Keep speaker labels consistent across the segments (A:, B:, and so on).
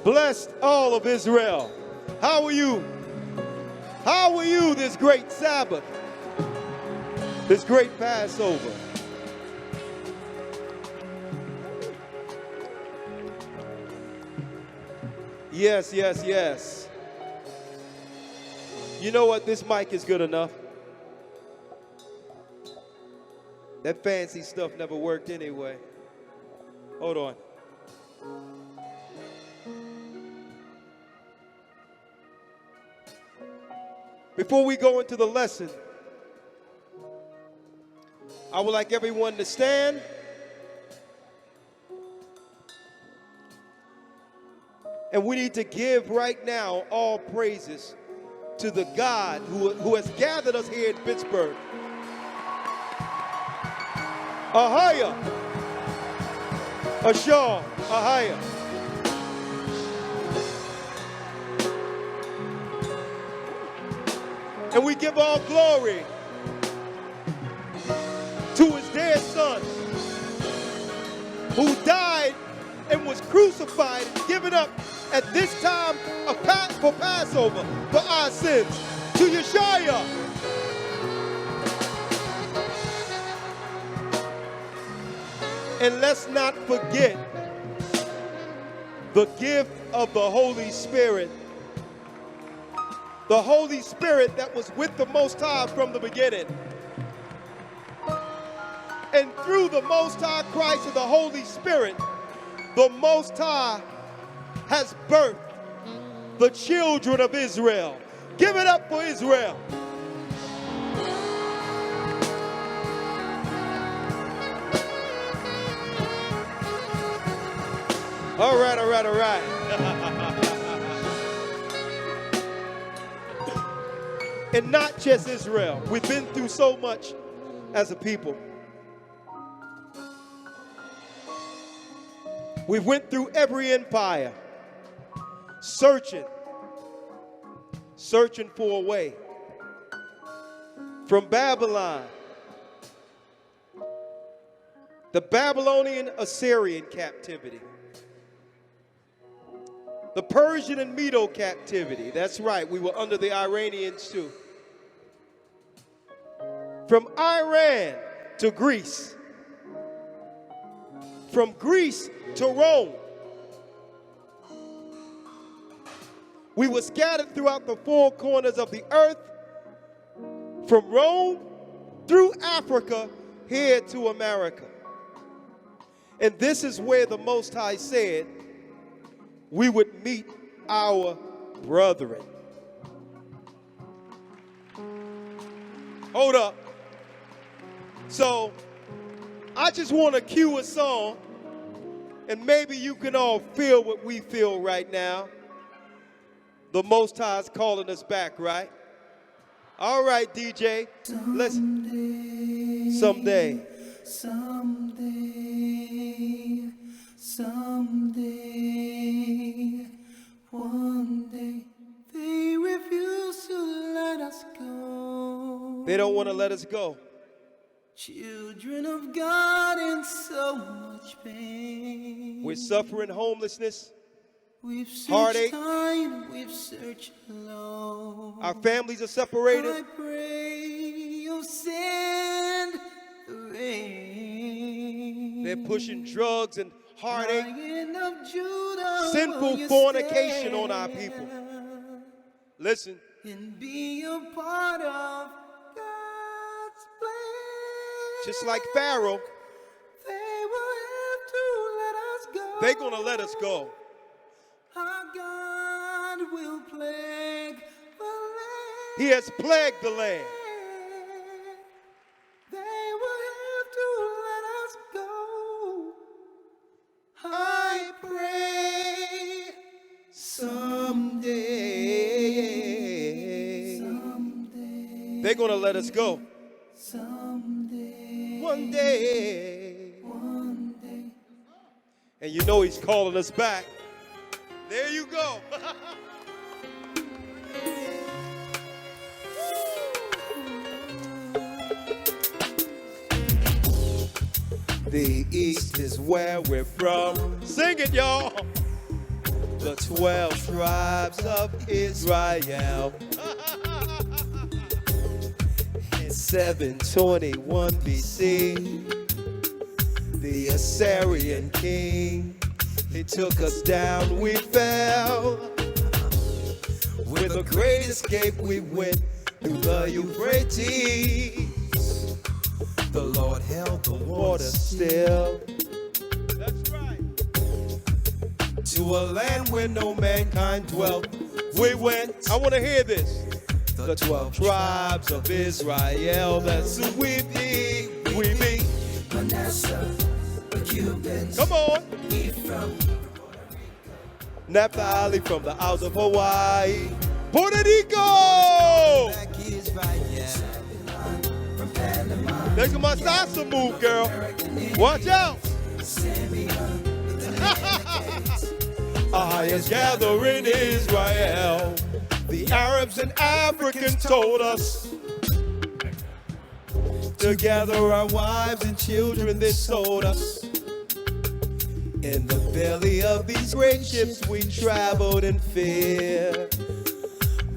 A: blessed all of Israel. How are you? How are you this great Sabbath? This great Passover? Yes, yes, yes. You know what? This mic is good enough. That fancy stuff never worked anyway. Hold on. Before we go into the lesson, I would like everyone to stand. And we need to give right now all praises to the God who has gathered us here in Pittsburgh. Ahaya. Rawchaa. Ahaya. And we give all glory to his dear son, who died and was crucified and given up at this time for Passover for our sins. To Yeshua. And let's not forget the gift of the Holy Spirit. The Holy Spirit that was with the Most High from the beginning. And through the Most High Christ and the Holy Spirit, the Most High has birthed the children of Israel. Give it up for Israel. All right, all right, all right. And not just Israel. We've been through so much as a people. We went through every empire, searching for a way. From Babylon, the Babylonian Assyrian captivity, the Persian and Medo captivity. That's right, we were under the Iranians too. From Iran to Greece. From Greece to Rome. We were scattered throughout the four corners of the earth. From Rome through Africa here to America. And this is where the Most High said we would meet our brethren. Hold up. So, I just want to cue a song, and maybe you can all feel what we feel right now. The Most High is calling us back, right? All right, DJ. Let's. Someday.
B: One day, they refuse to let us go.
A: They don't want to let us go.
B: Children of God in so much pain.
A: We're suffering homelessness,
B: We've searched
A: heartache.
B: high and we've searched low.
A: Our families are separated.
B: I pray you'll send the rain.
A: They're pushing drugs and heartache,
B: Lion of Judah,
A: sinful
B: will you
A: fornication on
B: stand
A: our people. Listen,
B: and be a part of God's plan.
A: just like Pharaoh,
B: They will have to let us go.
A: they're going to let us go.
B: Our God will plague the land.
A: He has plagued the land.
B: They will have to let us go. I pray someday.
A: They're going to let us go.
B: Someday.
A: One day.
B: One day.
A: And you know he's calling us back. There you go. The East is where we're from. Sing it, y'all. The the 12 tribes of Israel. In 721 BC, the Assyrian king, he took us down, we fell. With a great escape, we went through the Euphrates. The Lord held the water still. That's right. To a land where no mankind dwelt, we went. I want to hear this. The 12 tribes of Israel, that's who we be. We be. Manasseh, the Cubans. Come on. Naphtali from the Isles of Hawaii. Puerto Rico! Make my salsa move, girl. Watch out. Our highest gathering Israel. The Arabs and Africans told us to gather our wives and children, they sold us. In the belly of these great ships we traveled in fear.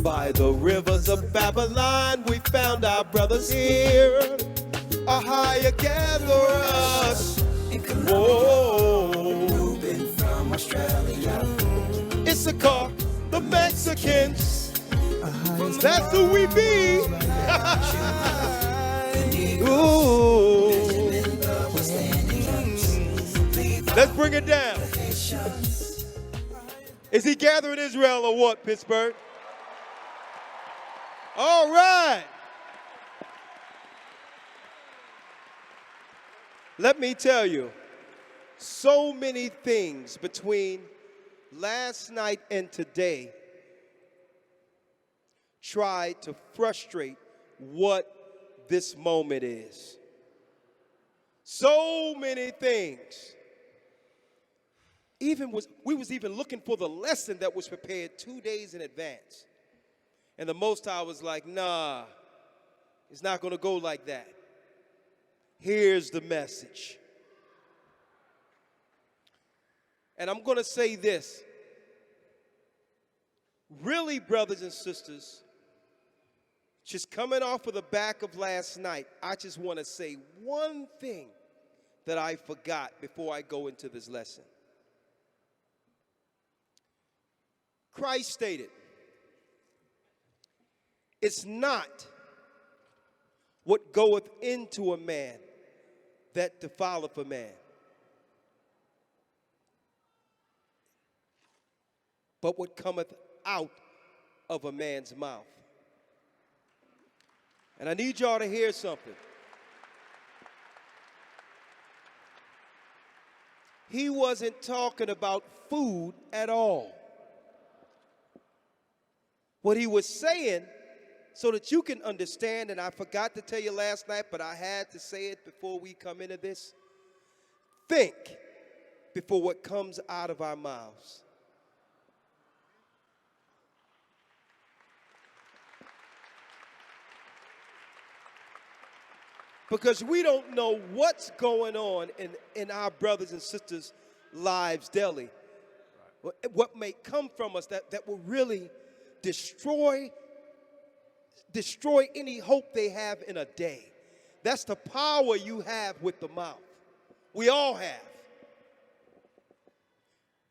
A: By the rivers of Babylon we found our brothers here. A higher gather us. Whoa. From Australia. Issachar, the Mexicans. That's who we be. Ooh. Let's bring it down. Is he gathering Israel or what, Pittsburgh? All right. Let me tell you, so many things between last night and today tried to frustrate what this moment is. So many things. We was even looking for the lesson that was prepared 2 days in advance. And the Most High was like, nah, it's not going to go like that. Here's the message. And I'm going to say this. Really, brothers and sisters, just coming off of the back of last night, I just want to say one thing that I forgot before I go into this lesson. Christ stated, it's not what goeth into a man that defileth a man, but what cometh out of a man's mouth. And I need y'all to hear something. He wasn't talking about food at all. What he was saying, so that you can understand, and I forgot to tell you last night, but I had to say it before we come into this. Think before what comes out of our mouths. Because we don't know what's going on in our brothers and sisters' lives daily. What may come from us that will really destroy any hope they have in a day. That's the power you have with the mouth. We all have.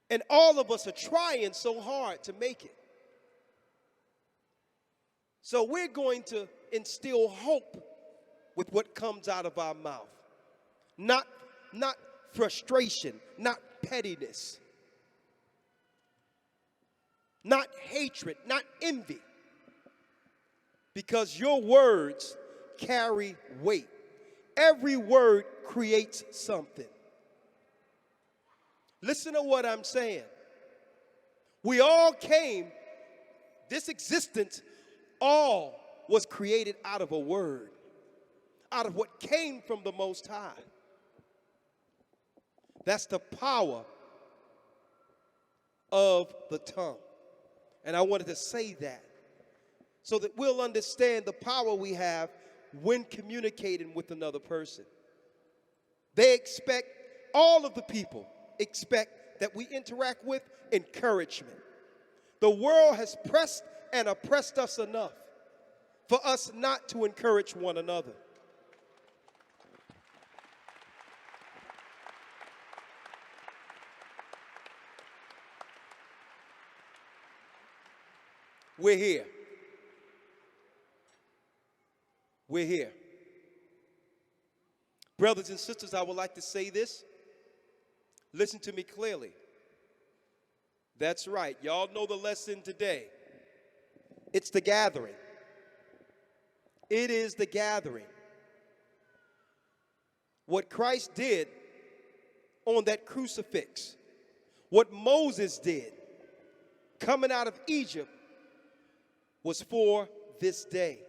A: And all of us are trying so hard to make it. So we're going to instill hope with what comes out of our mouth. Not frustration, not pettiness, not hatred, not envy. Because your words carry weight. Every word creates something. Listen to what I'm saying. We all came, this existence all was created out of a word, out of what came from the Most High. That's the power of the tongue. And I wanted to say that so that we'll understand the power we have when communicating with another person. They expect, all of the people expect that we interact with? Encouragement. The world has pressed and oppressed us enough for us not to encourage one another. We're here. We're here. Brothers and sisters, I would like to say this. Listen to me clearly. That's right. Y'all know the lesson today. It's the gathering. It is the gathering. What Christ did on that crucifix, what Moses did coming out of Egypt, was for this day.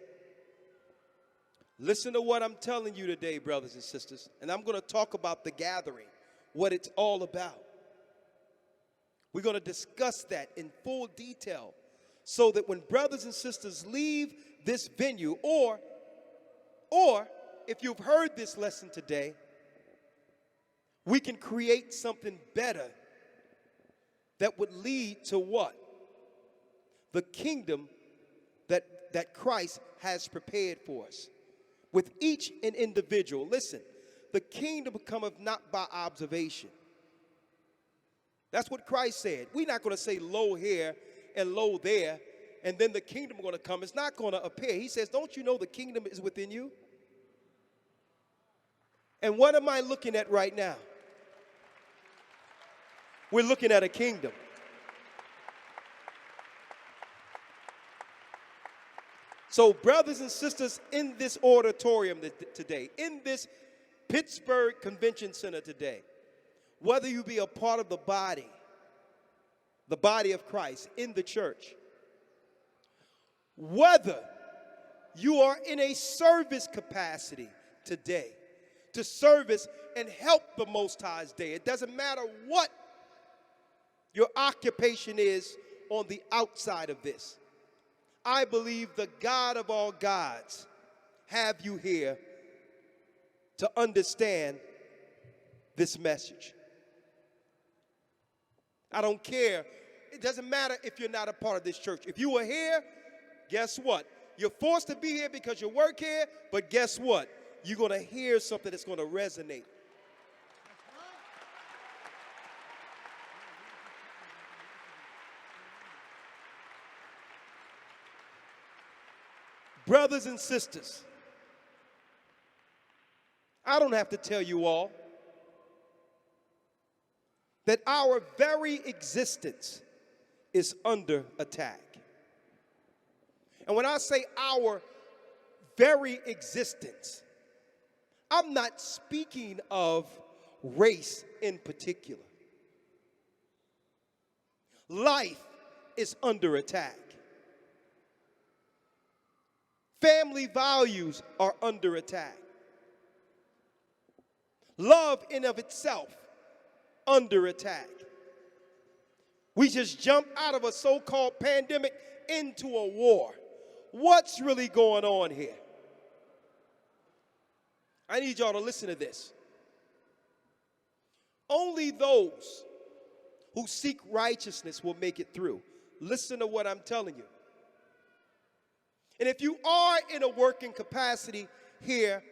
A: Listen to what I'm telling you today, brothers and sisters, and I'm going to talk about the gathering, what it's all about. We're going to discuss that in full detail so that when brothers and sisters leave this venue, or if you've heard this lesson today, we can create something better that would lead to what? The kingdom that Christ has prepared for us. With each an individual. Listen, the kingdom cometh not by observation. That's what Christ said. We're not going to say lo here and lo there, and then the kingdom is going to come. It's not going to appear. He says, don't you know the kingdom is within you? And what am I looking at right now? We're looking at a kingdom. So, brothers and sisters, in this auditorium today, in this Pittsburgh Convention Center today, whether you be a part of the body of Christ in the church, whether you are in a service capacity today, to service and help the Most High's day, it doesn't matter what your occupation is on the outside of this. I believe the God of all gods have you here to understand this message. I don't care. It doesn't matter if you're not a part of this church. If you are here, guess what? You're forced to be here because you work here, but guess what? You're going to hear something that's going to resonate. Brothers and sisters, I don't have to tell you all that our very existence is under attack. And when I say our very existence, I'm not speaking of race in particular. Life is under attack. Family values are under attack. Love in of itself under attack. We just jumped out of a so-called pandemic into a war. What's really going on here? I need y'all to listen to this. Only those who seek righteousness will make it through. Listen to what I'm telling you. And if you are in a working capacity here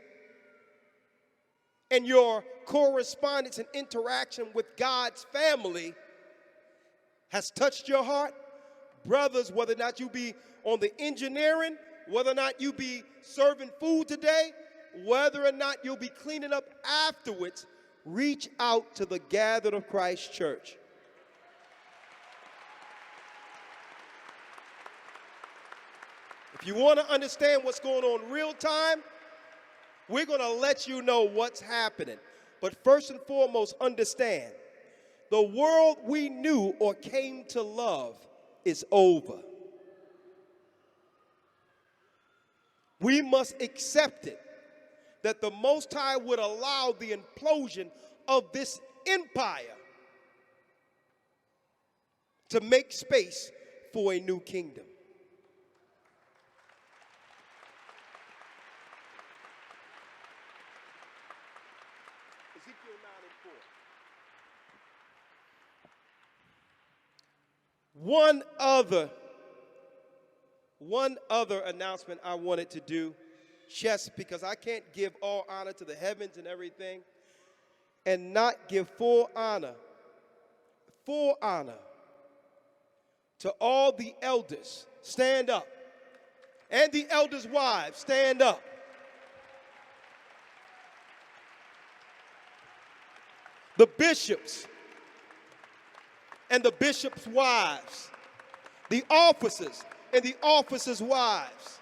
A: and your correspondence and interaction with God's family has touched your heart, brothers, whether or not you be on the engineering, whether or not you be serving food today, whether or not you'll be cleaning up afterwards, reach out to the Gathered of Christ Church. If you want to understand what's going on real time, we're going to let you know what's happening. But first and foremost, understand, the world we knew or came to love is over. We must accept it, that the Most High would allow the implosion of this empire to make space for a new kingdom. Ezekiel 9:4. One other announcement I wanted to do, just because I can't give all honor to the heavens and everything and not give full honor to all the elders. Stand up. And the elders' wives, stand up. The bishops and the bishops' wives, the officers and the officers' wives.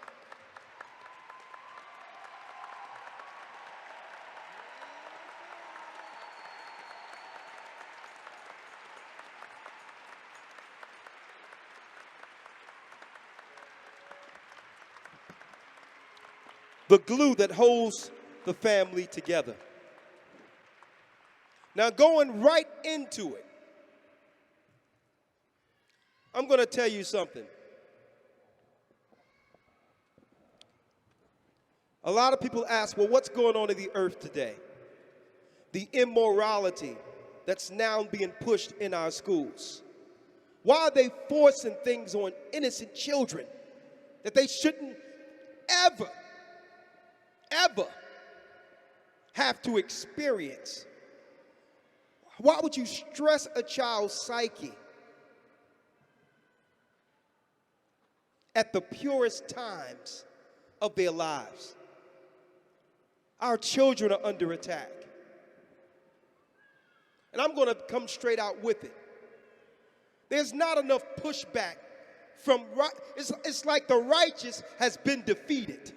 A: The glue that holds the family together. Now, going right into it, I'm going to tell you something. A lot of people ask, well, what's going on in the earth today? The immorality that's now being pushed in our schools. Why are they forcing things on innocent children that they shouldn't ever have to experience? Why would you stress a child's psyche at the purest times of their lives? Our children are under attack. And I'm going to come straight out with it. There's not enough pushback from, it's like the righteous has been defeated.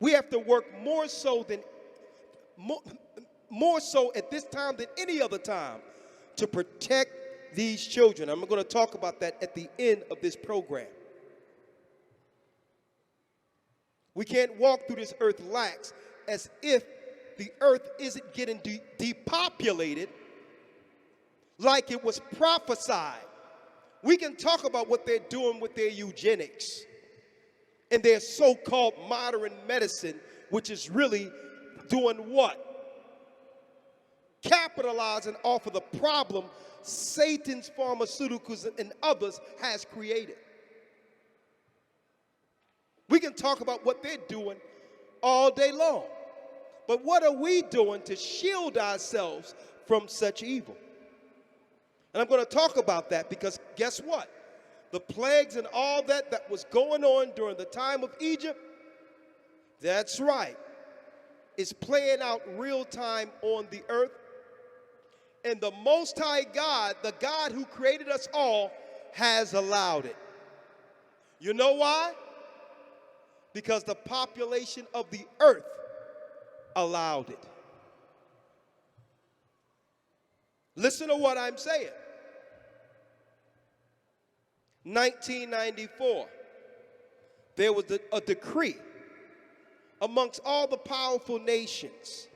A: We have to work more so at this time than any other time to protect these children. I'm going to talk about that at the end of this program. We can't walk through this earth lax as if the earth isn't getting depopulated like it was prophesied. We can talk about what they're doing with their eugenics and their so-called modern medicine, which is really doing what? Capitalizing off of the problem Satan's pharmaceuticals and others has created. We can talk about what they're doing all day long. But what are we doing to shield ourselves from such evil? And I'm going to talk about that because guess what? The plagues and all that was going on during the time of Egypt, that's right, is playing out real time on the earth. And the Most High God, the God who created us all, has allowed it. You know why? Because the population of the earth allowed it. Listen to what I'm saying. 1994, there was a decree amongst all the powerful nations.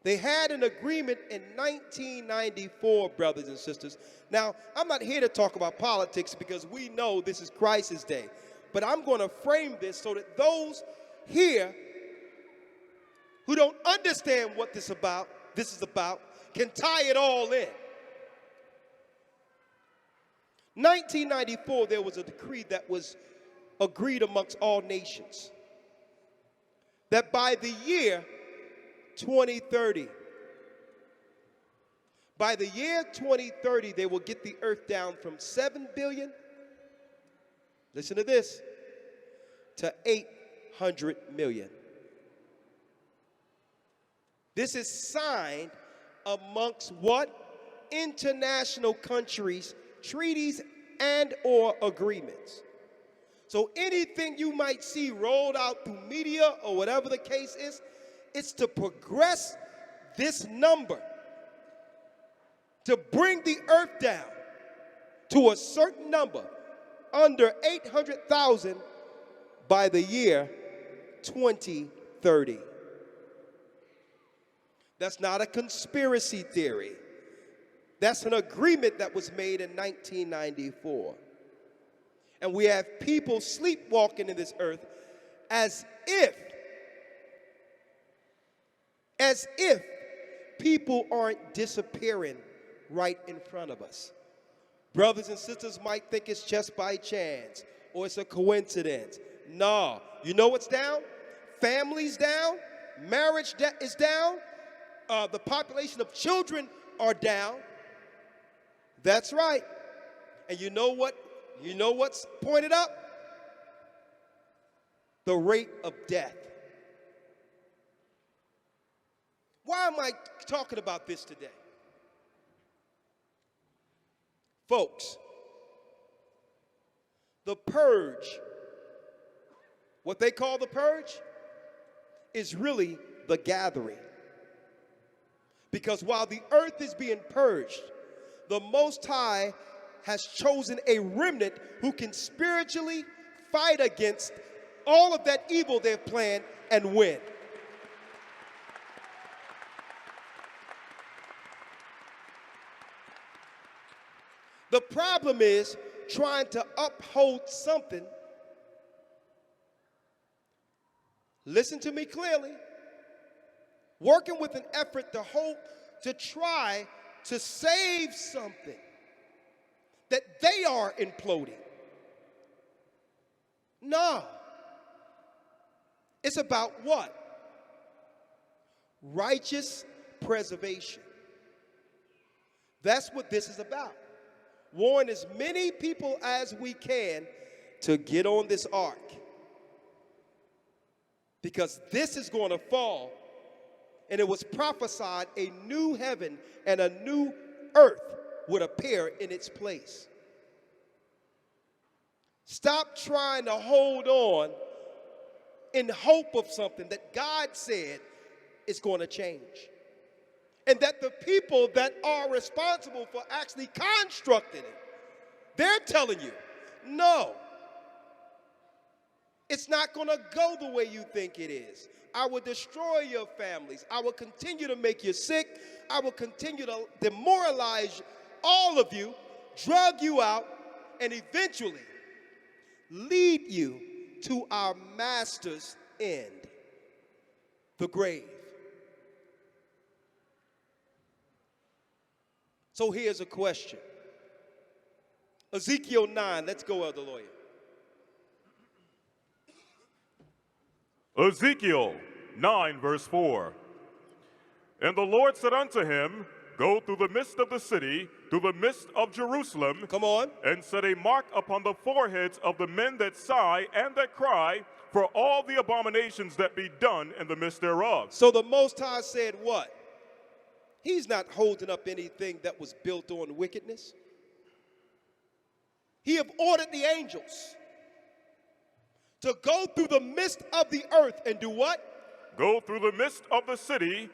A: They had an agreement in 1994, brothers and sisters. Now, I'm not here to talk about politics because we know this is Christ's day. But I'm going to frame this so that those here who don't understand what this is about, can tie it all in. 1994, there was a decree that was agreed amongst all nations that by the year 2030, they will get the earth down from 7 billion, listen to this, to 800 million. This is signed amongst what? International countries, treaties, and or agreements. So anything you might see rolled out through media or whatever the case is, it's to progress this number, to bring the earth down to a certain number, under 800,000 by the year 2030. That's not a conspiracy theory. That's an agreement that was made in 1994. And we have people sleepwalking in this earth as if people aren't disappearing right in front of us. Brothers and sisters might think it's just by chance or it's a coincidence. No. You know what's down? Families down. Marriage is down. The population of children are down. That's right. And you know what? You know what's pointed up? The rate of death. Why am I talking about this today? Folks, the purge, what they call the purge, is really the gathering. Because while the earth is being purged, the Most High has chosen a remnant who can spiritually fight against all of that evil they've planned and win. The problem is trying to uphold something. Listen to me clearly. Working with an effort to try to save something that they are imploding. No. It's about what? Righteous preservation. That's what this is about. Warn as many people as we can to get on this ark. Because this is going to fall, and it was prophesied a new heaven and a new earth would appear in its place. Stop trying to hold on in hope of something that God said is going to change. And that the people that are responsible for actually constructing it, they're telling you, no, it's not going to go the way you think it is. I will destroy your families. I will continue to make you sick. I will continue to demoralize all of you, drug you out, and eventually lead you to our master's end, the grave. So here's a question. Ezekiel 9, let's go, Elder Lawya.
C: Ezekiel 9, verse 4. And the Lord said unto him, Go through the midst of the city, through the midst of Jerusalem.
A: Come on.
C: And set a mark upon the foreheads of the men that sigh and that cry, for all the abominations that be done in the midst thereof.
A: So the Most High said what? He's not holding up anything that was built on wickedness. He have ordered the angels to go through the midst of the earth and do what?
C: Go through the midst of the city,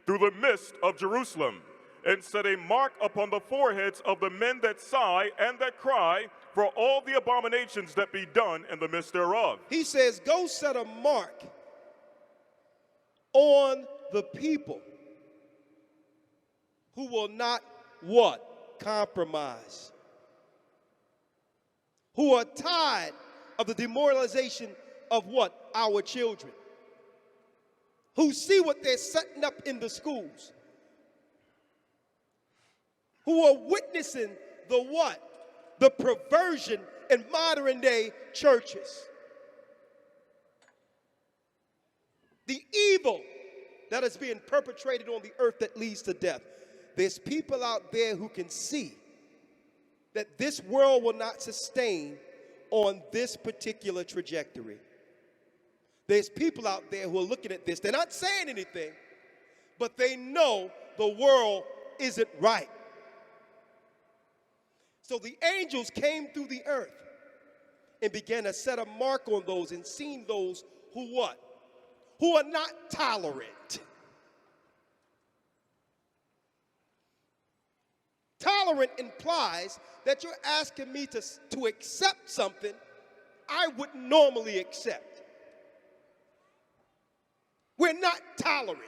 C: through the midst of Jerusalem, and set a mark upon the foreheads of the men that sigh and that cry, for all the abominations that be done in the midst thereof.
A: He says, go set a mark on the people who will not what? Compromise. Who are tired of the demoralization of what? Our children. Who see what they're setting up in the schools. Who are witnessing the what? The perversion in modern day churches. The evil that is being perpetrated on the earth that leads to death. There's people out there who can see that this world will not sustain on this particular trajectory. There's people out there who are looking at this. They're not saying anything, but they know the world isn't right. So the angels came through the earth and began to set a mark on those and seen those who what? Who are not tolerant. Tolerant implies that you're asking me to accept something I wouldn't normally accept. We're not tolerant.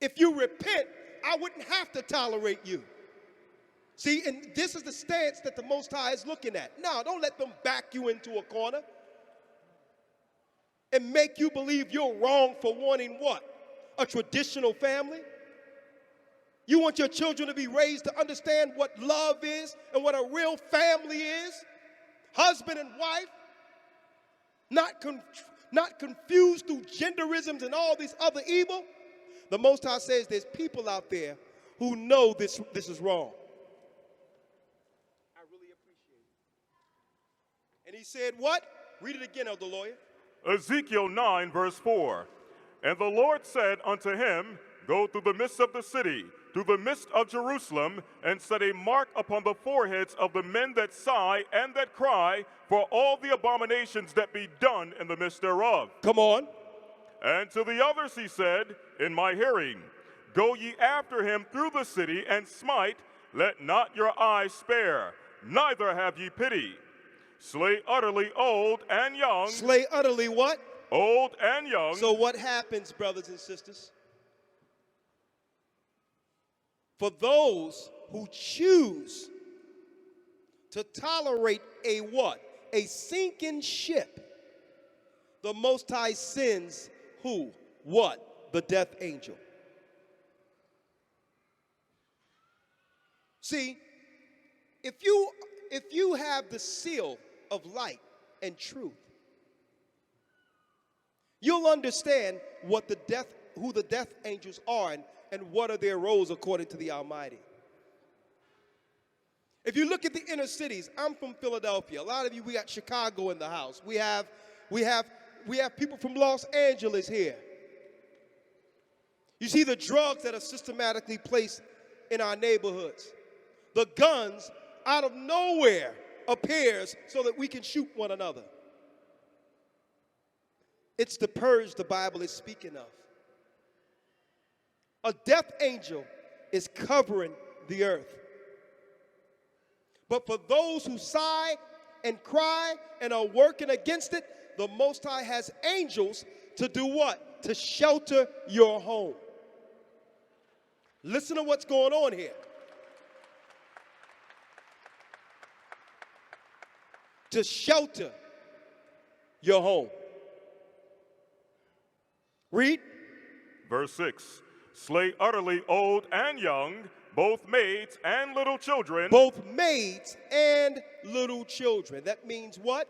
A: If you repent, I wouldn't have to tolerate you. See, and this is the stance that the Most High is looking at. No, don't let them back you into a corner. and make you believe you're wrong for wanting what? A traditional family? You want your children to be raised to understand what love is and what a real family is? Husband and wife? Not confused through genderisms and all these other evil? The Most High says there's people out there who know this is wrong. I really appreciate it. And he said what? Read it again, Elder Lawya.
C: Ezekiel 9, verse 4. And the Lord said unto him, Go through the midst of the city, through the midst of Jerusalem, and set a mark upon the foreheads of the men that sigh and that cry, for all the abominations that be done in the midst thereof.
A: Come on.
C: And to the others he said, in my hearing, Go ye after him through the city, and smite, let not your eyes spare, neither have ye pity. Slay utterly old and young.
A: Slay utterly what?
C: Old and young.
A: So what happens, brothers and sisters? For those who choose to tolerate a what? A sinking ship, the Most High sends who? What? The death angel. See, if you have the seal of light and truth, you'll understand who the death angels are and what are their roles according to the Almighty. If you look at the inner cities, I'm from Philadelphia. A lot of you, we got Chicago in the house. We have people from Los Angeles here. You see the drugs that are systematically placed in our neighborhoods. The guns out of nowhere appears so that we can shoot one another. It's the purge the Bible is speaking of. A death angel is covering the earth. But for those who sigh and cry and are working against it, the Most High has angels to do what? To shelter your home. Listen to what's going on here. To shelter your home. Read.
C: Verse 6. Slay utterly old and young, both maids and little children.
A: Both maids and little children. That means what?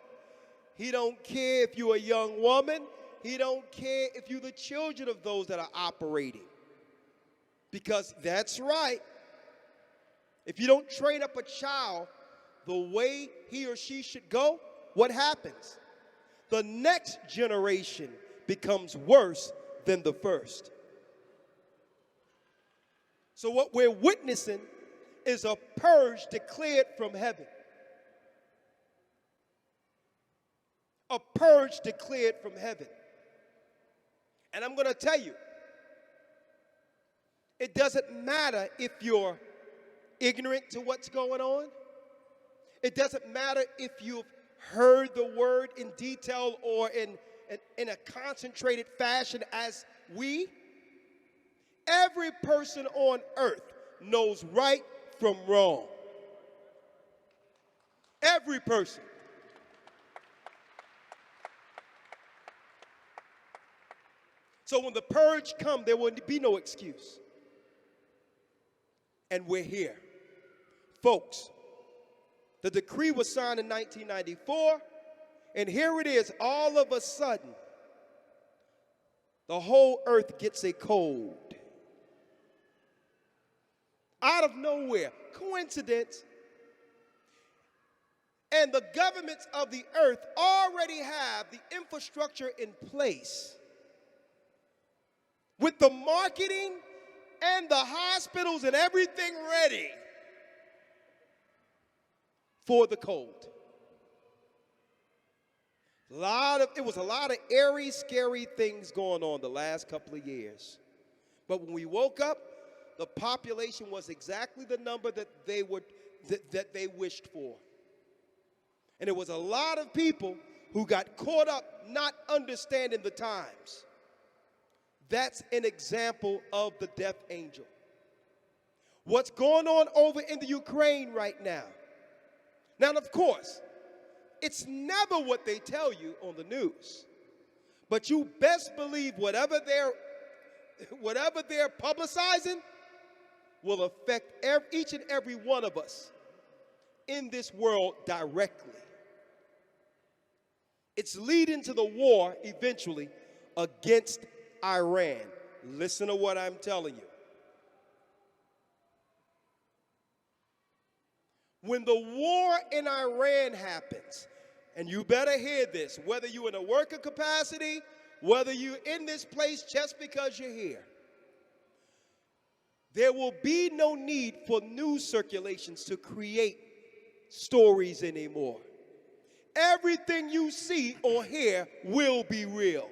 A: He don't care if you're a young woman. He don't care if you're the children of those that are operating. Because that's right. If you don't train up a child the way he or she should go, what happens? The next generation becomes worse than the first. So what we're witnessing is a purge declared from heaven. A purge declared from heaven. And I'm going to tell you, it doesn't matter if you're ignorant to what's going on. It doesn't matter if you've heard the word in detail or in a concentrated fashion as we. Every person on earth knows right from wrong. Every person. So when the purge comes, there will be no excuse. And we're here. Folks, the decree was signed in 1994, and here it is, all of a sudden, the whole earth gets a cold. Out of nowhere, coincidence. And the governments of the earth already have the infrastructure in place with the marketing and the hospitals and everything ready for the cold. It was a lot of airy, scary things going on the last couple of years. But when we woke up, the population was exactly the number that they wished for. And there was a lot of people who got caught up not understanding the times. That's an example of the death angel. What's going on over in the Ukraine right now? Now, of course, it's never what they tell you on the news. But you best believe whatever they're publicizing will affect each and every one of us in this world directly. It's leading to the war eventually against Iran. Listen to what I'm telling you. When the war in Iran happens, and you better hear this, whether you're in a worker capacity, whether you're in this place just because you're here, there will be no need for news circulations to create stories anymore. Everything you see or hear will be real.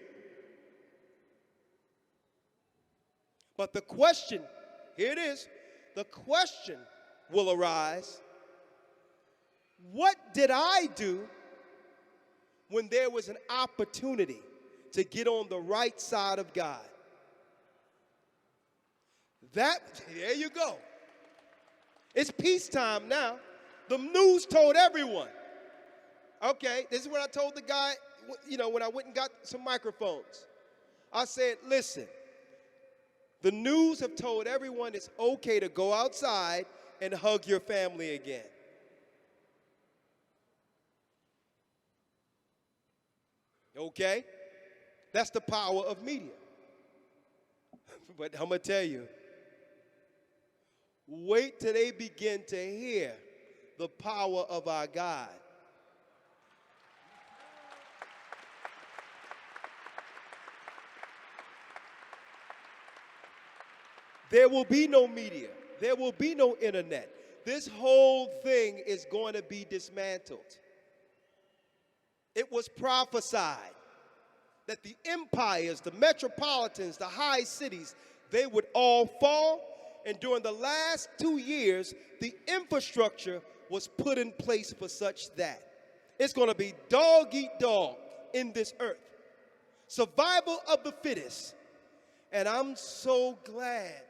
A: But the question, here it is, the question will arise, what did I do when there was an opportunity to get on the right side of God? There you go. It's peacetime now. The news told everyone. Okay, this is what I told the guy, when I went and got some microphones. I said, listen, the news have told everyone it's okay to go outside and hug your family again. Okay? That's the power of media. But I'm going to tell you, wait till they begin to hear the power of our God. There will be no media. There will be no internet. This whole thing is going to be dismantled. It was prophesied that the empires, the metropolitans, the high cities, they would all fall. And during the last 2 years, the infrastructure was put in place for such that it's going to be dog eat dog in this earth. Survival of the fittest. And I'm so glad.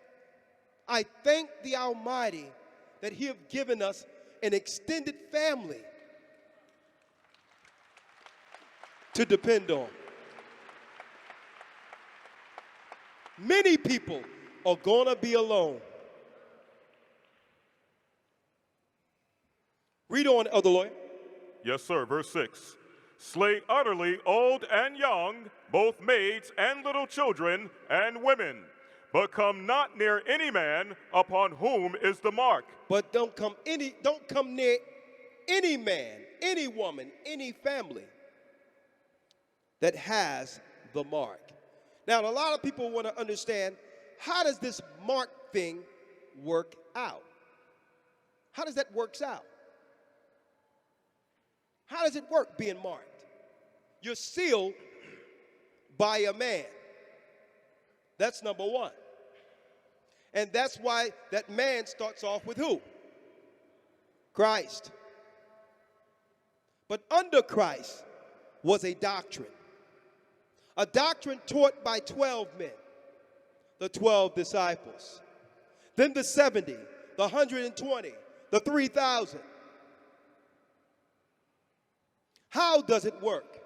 A: I thank the Almighty that He have given us an extended family to depend on. Many people are going to be alone. Read on, Elder Lawya.
C: Yes, sir. Verse 6. Slay utterly old and young, both maids and little children and women, but come not near any man upon whom is the mark.
A: But don't come near any man, any woman, any family that has the mark. Now, a lot of people want to understand, how does this mark thing work out? How does that work out? How does it work being marked? You're sealed by a man. That's number one. And that's why that man starts off with who? Christ. But under Christ was a doctrine taught by 12 men, the 12 disciples, then the 70, the 120, the 3,000. How does it work?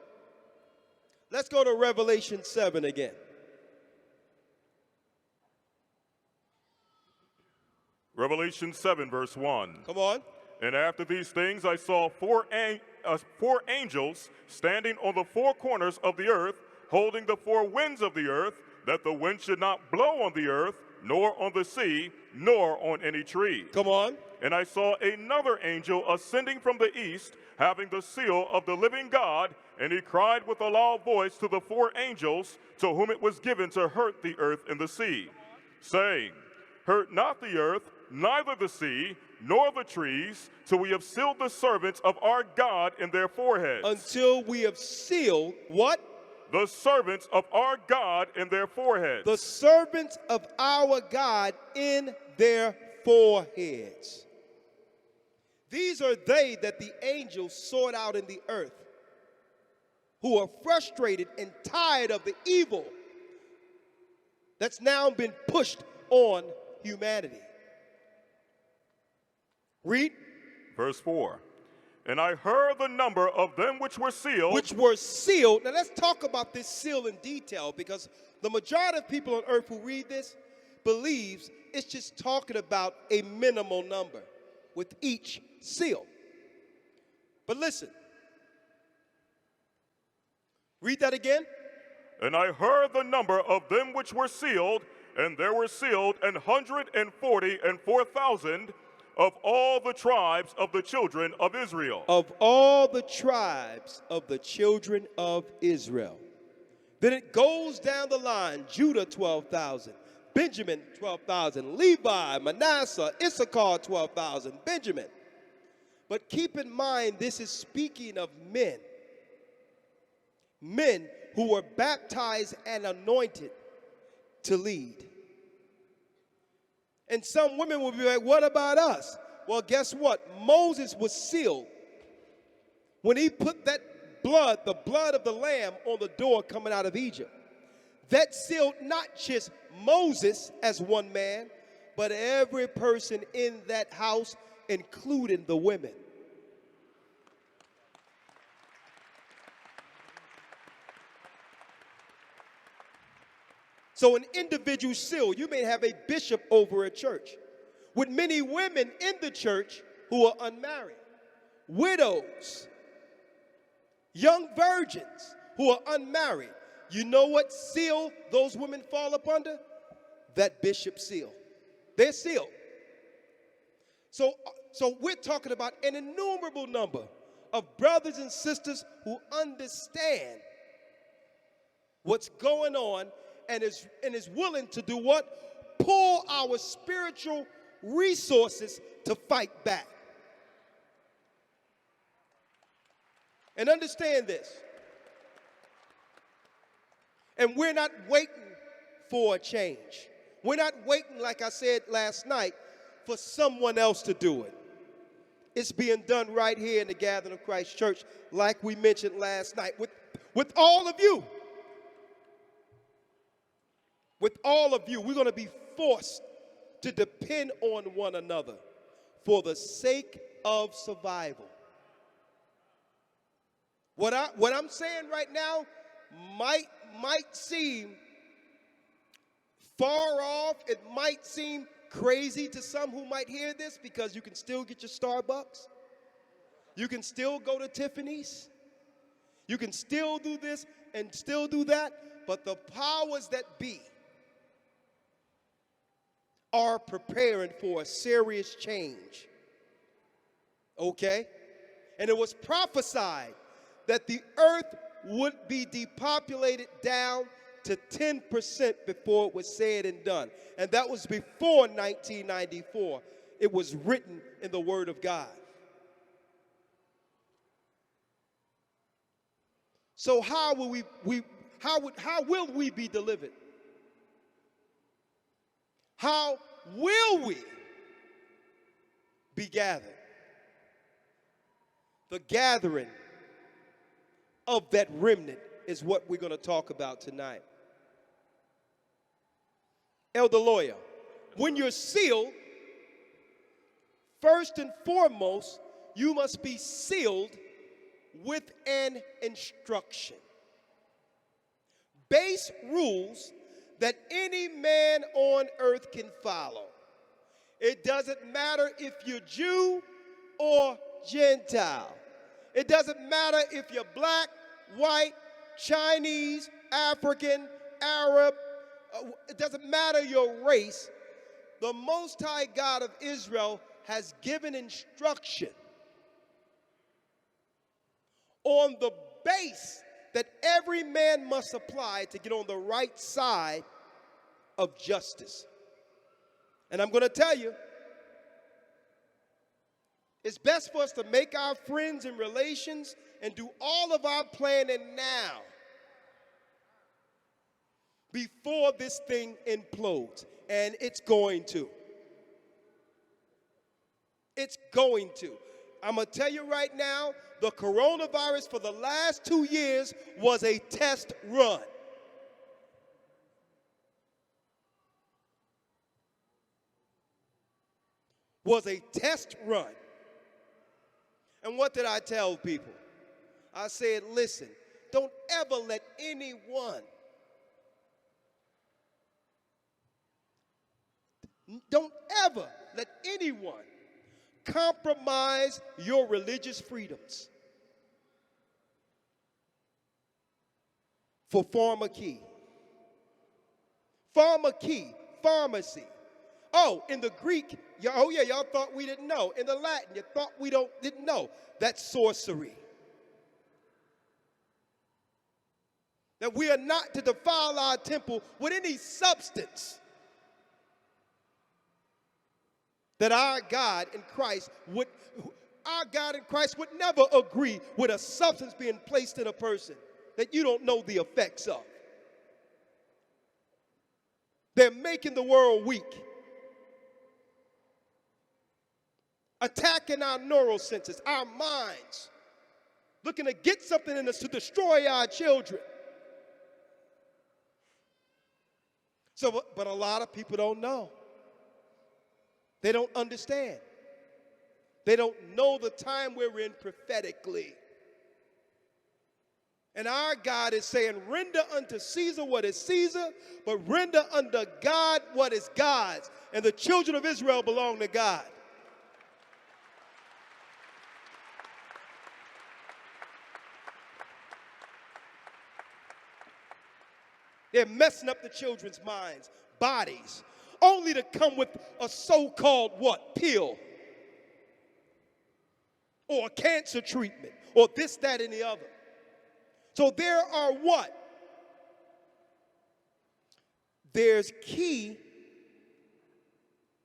A: Let's go to Revelation 7 again.
C: Revelation 7, verse 1.
A: Come on.
C: And after these things I saw four angels standing on the four corners of the earth, holding the four winds of the earth, that the wind should not blow on the earth, nor on the sea, nor on any tree.
A: Come on.
C: And I saw another angel ascending from the east, having the seal of the living God, and he cried with a loud voice to the four angels, to whom it was given to hurt the earth and the sea, saying, Hurt not the earth, neither the sea, nor the trees, till we have sealed the servants of our God in their foreheads.
A: Until we have sealed what?
C: The servants of our God in their foreheads.
A: The servants of our God in their foreheads. These are they that the angels sought out in the earth, who are frustrated and tired of the evil that's now been pushed on humanity. Read.
C: Verse 4. And I heard the number of them which were sealed.
A: Which were sealed. Now let's talk about this seal in detail, because the majority of people on earth who read this believes it's just talking about a minimal number with each seal. But listen. Read that again.
C: And I heard the number of them which were sealed, and there were sealed 144,000 of all the tribes of the children of Israel.
A: Of all the tribes of the children of Israel. Then it goes down the line. Judah, 12,000. Benjamin, 12,000. Levi, Manasseh, Issachar, 12,000. Benjamin. But keep in mind, this is speaking of men. Men who were baptized and anointed to lead. And some women will be like, what about us? Well, guess what? Moses was sealed when he put that blood, the blood of the lamb, on the door coming out of Egypt. That sealed not just Moses as one man, but every person in that house, including the women. So an individual seal, you may have a bishop over a church with many women in the church who are unmarried, widows, young virgins who are unmarried. You know what seal those women fall up under? That bishop seal. They're sealed. So we're talking about an innumerable number of brothers and sisters who understand what's going on and is willing to do what? Pull our spiritual resources to fight back. And understand this. And we're not waiting for a change. We're not waiting, like I said last night, for someone else to do it. It's being done right here in the Gathering of Christ Church, like we mentioned last night, with all of you. With all of you, we're going to be forced to depend on one another for the sake of survival. What I'm saying right now might seem far off. It might seem crazy to some who might hear this, because you can still get your Starbucks. You can still go to Tiffany's. You can still do this and still do that. But the powers that be are preparing for a serious change. Okay? And it was prophesied that the earth would be depopulated down to 10% before it was said and done. And that was before 1994. It was written in the Word of God. So how will we be delivered? How will we be gathered? The gathering of that remnant is what we're going to talk about tonight. Elder Lawya, when you're sealed, first and foremost, you must be sealed with an instruction. Base rules that any man on earth can follow. It doesn't matter if you're Jew or Gentile. It doesn't matter if you're black, white, Chinese, African, Arab. It doesn't matter your race. The Most High God of Israel has given instruction on the base that every man must apply to get on the right side of justice. And I'm going to tell you, it's best for us to make our friends and relations and do all of our planning now before this thing implodes. And it's going to. It's going to. I'm going to tell you right now, the coronavirus for the last 2 years was a test run. Was a test run. And what did I tell people? I said, listen, don't ever let anyone, compromise your religious freedoms for pharmacy. Pharmacy. Oh, in the Greek, y'all thought we didn't know. In the Latin, you thought we didn't know. That's sorcery. That we are not to defile our temple with any substance. That our God in Christ would never agree with a substance being placed in a person that you don't know the effects of. They're making the world weak. Attacking our neural senses, our minds. Looking to get something in us to destroy our children. So, but a lot of people don't know. They don't understand. They don't know the time we're in prophetically. And our God is saying, render unto Caesar what is Caesar, but render unto God what is God's. And the children of Israel belong to God. They're messing up the children's minds, bodies, only to come with a so-called what? Pill. Or a cancer treatment, or this, that, and the other. So there are what? There's key,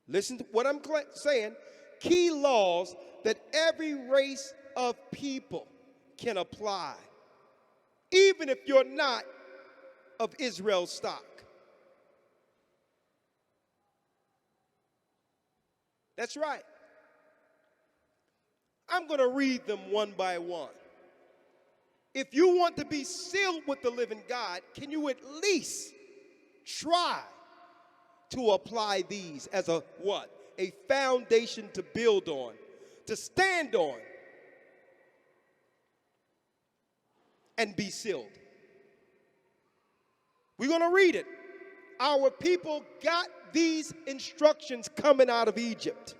A: listen to what I'm saying, key laws that every race of people can apply, even if you're not of Israel's stock. That's right. I'm going to read them one by one. If you want to be sealed with the living God, can you at least try to apply these as a what? A foundation to build on, to stand on, and be sealed. We're going to read it. Our people got these instructions coming out of Egypt.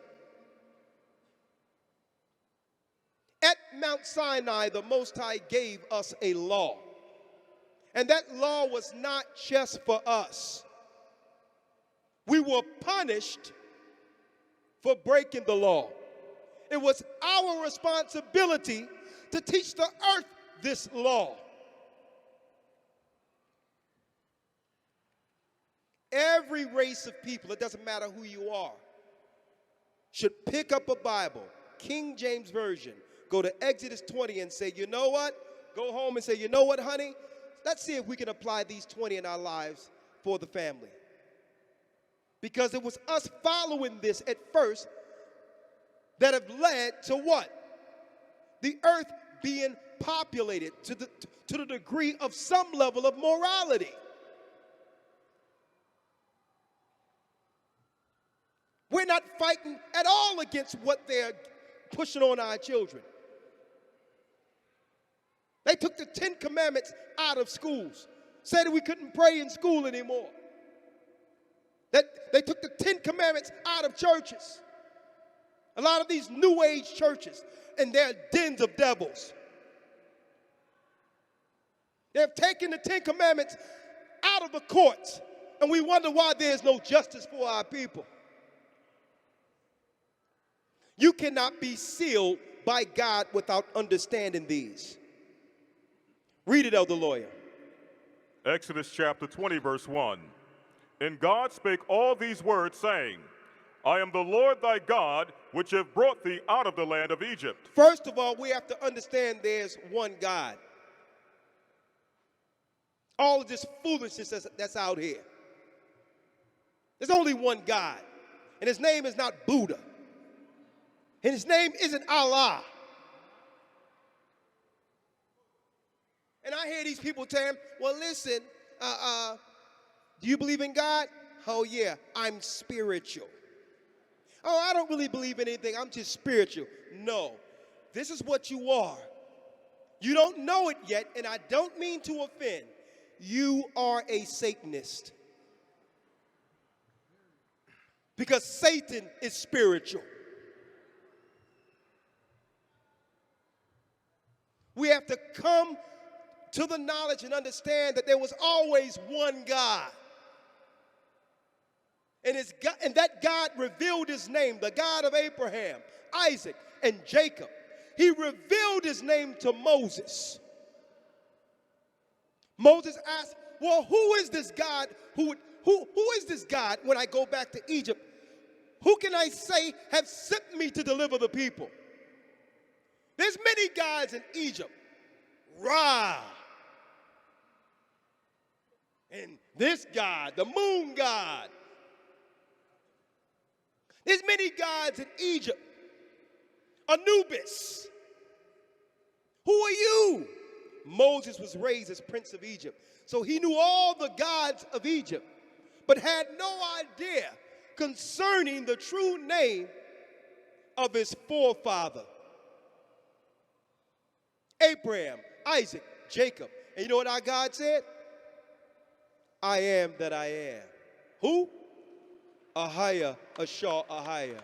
A: At Mount Sinai, the Most High gave us a law. And that law was not just for us. We were punished for breaking the law. It was our responsibility to teach the earth this law. Every race of people, it doesn't matter who you are, should pick up a Bible, King James Version, go to Exodus 20 and say, you know what? Go home and say, you know what, honey? Let's see if we can apply these 20 in our lives for the family. Because it was us following this at first that have led to what? The earth being populated to the degree of some level of morality. We're not fighting at all against what they're pushing on our children. They took the 10 Commandments out of schools, said that we couldn't pray in school anymore. That they took the 10 Commandments out of churches. A lot of these New Age churches, and they're dens of devils. They've taken the 10 Commandments out of the courts, and we wonder why there's no justice for our people. You cannot be sealed by God without understanding these. Read it, Elder Lawya.
C: Exodus chapter 20, verse 1. And God spake all these words, saying, I am the Lord thy God, which have brought thee out of the land of Egypt.
A: First of all, we have to understand there's one God. All of this foolishness that's out here. There's only one God, and his name is not Buddha. And his name isn't Allah. And I hear these people saying, well, listen, do you believe in God? Oh, yeah, I'm spiritual. Oh, I don't really believe in anything. I'm just spiritual. No. This is what you are. You don't know it yet, and I don't mean to offend. You are a Satanist. Because Satan is spiritual. We have to come to the knowledge and understand that there was always one God. And that God revealed his name, the God of Abraham, Isaac, and Jacob. He revealed his name to Moses. Moses asked, well, who is this God who is this God when I go back to Egypt? Who can I say have sent me to deliver the people? There's many gods in Egypt. Ra. And this God, the moon god. There's many gods in Egypt. Anubis. Who are you? Moses was raised as prince of Egypt. So he knew all the gods of Egypt, but had no idea concerning the true name of his forefather. Abraham, Isaac, Jacob. And you know what our God said? I am that I am. Who? Ahia, Ashar, Ahia.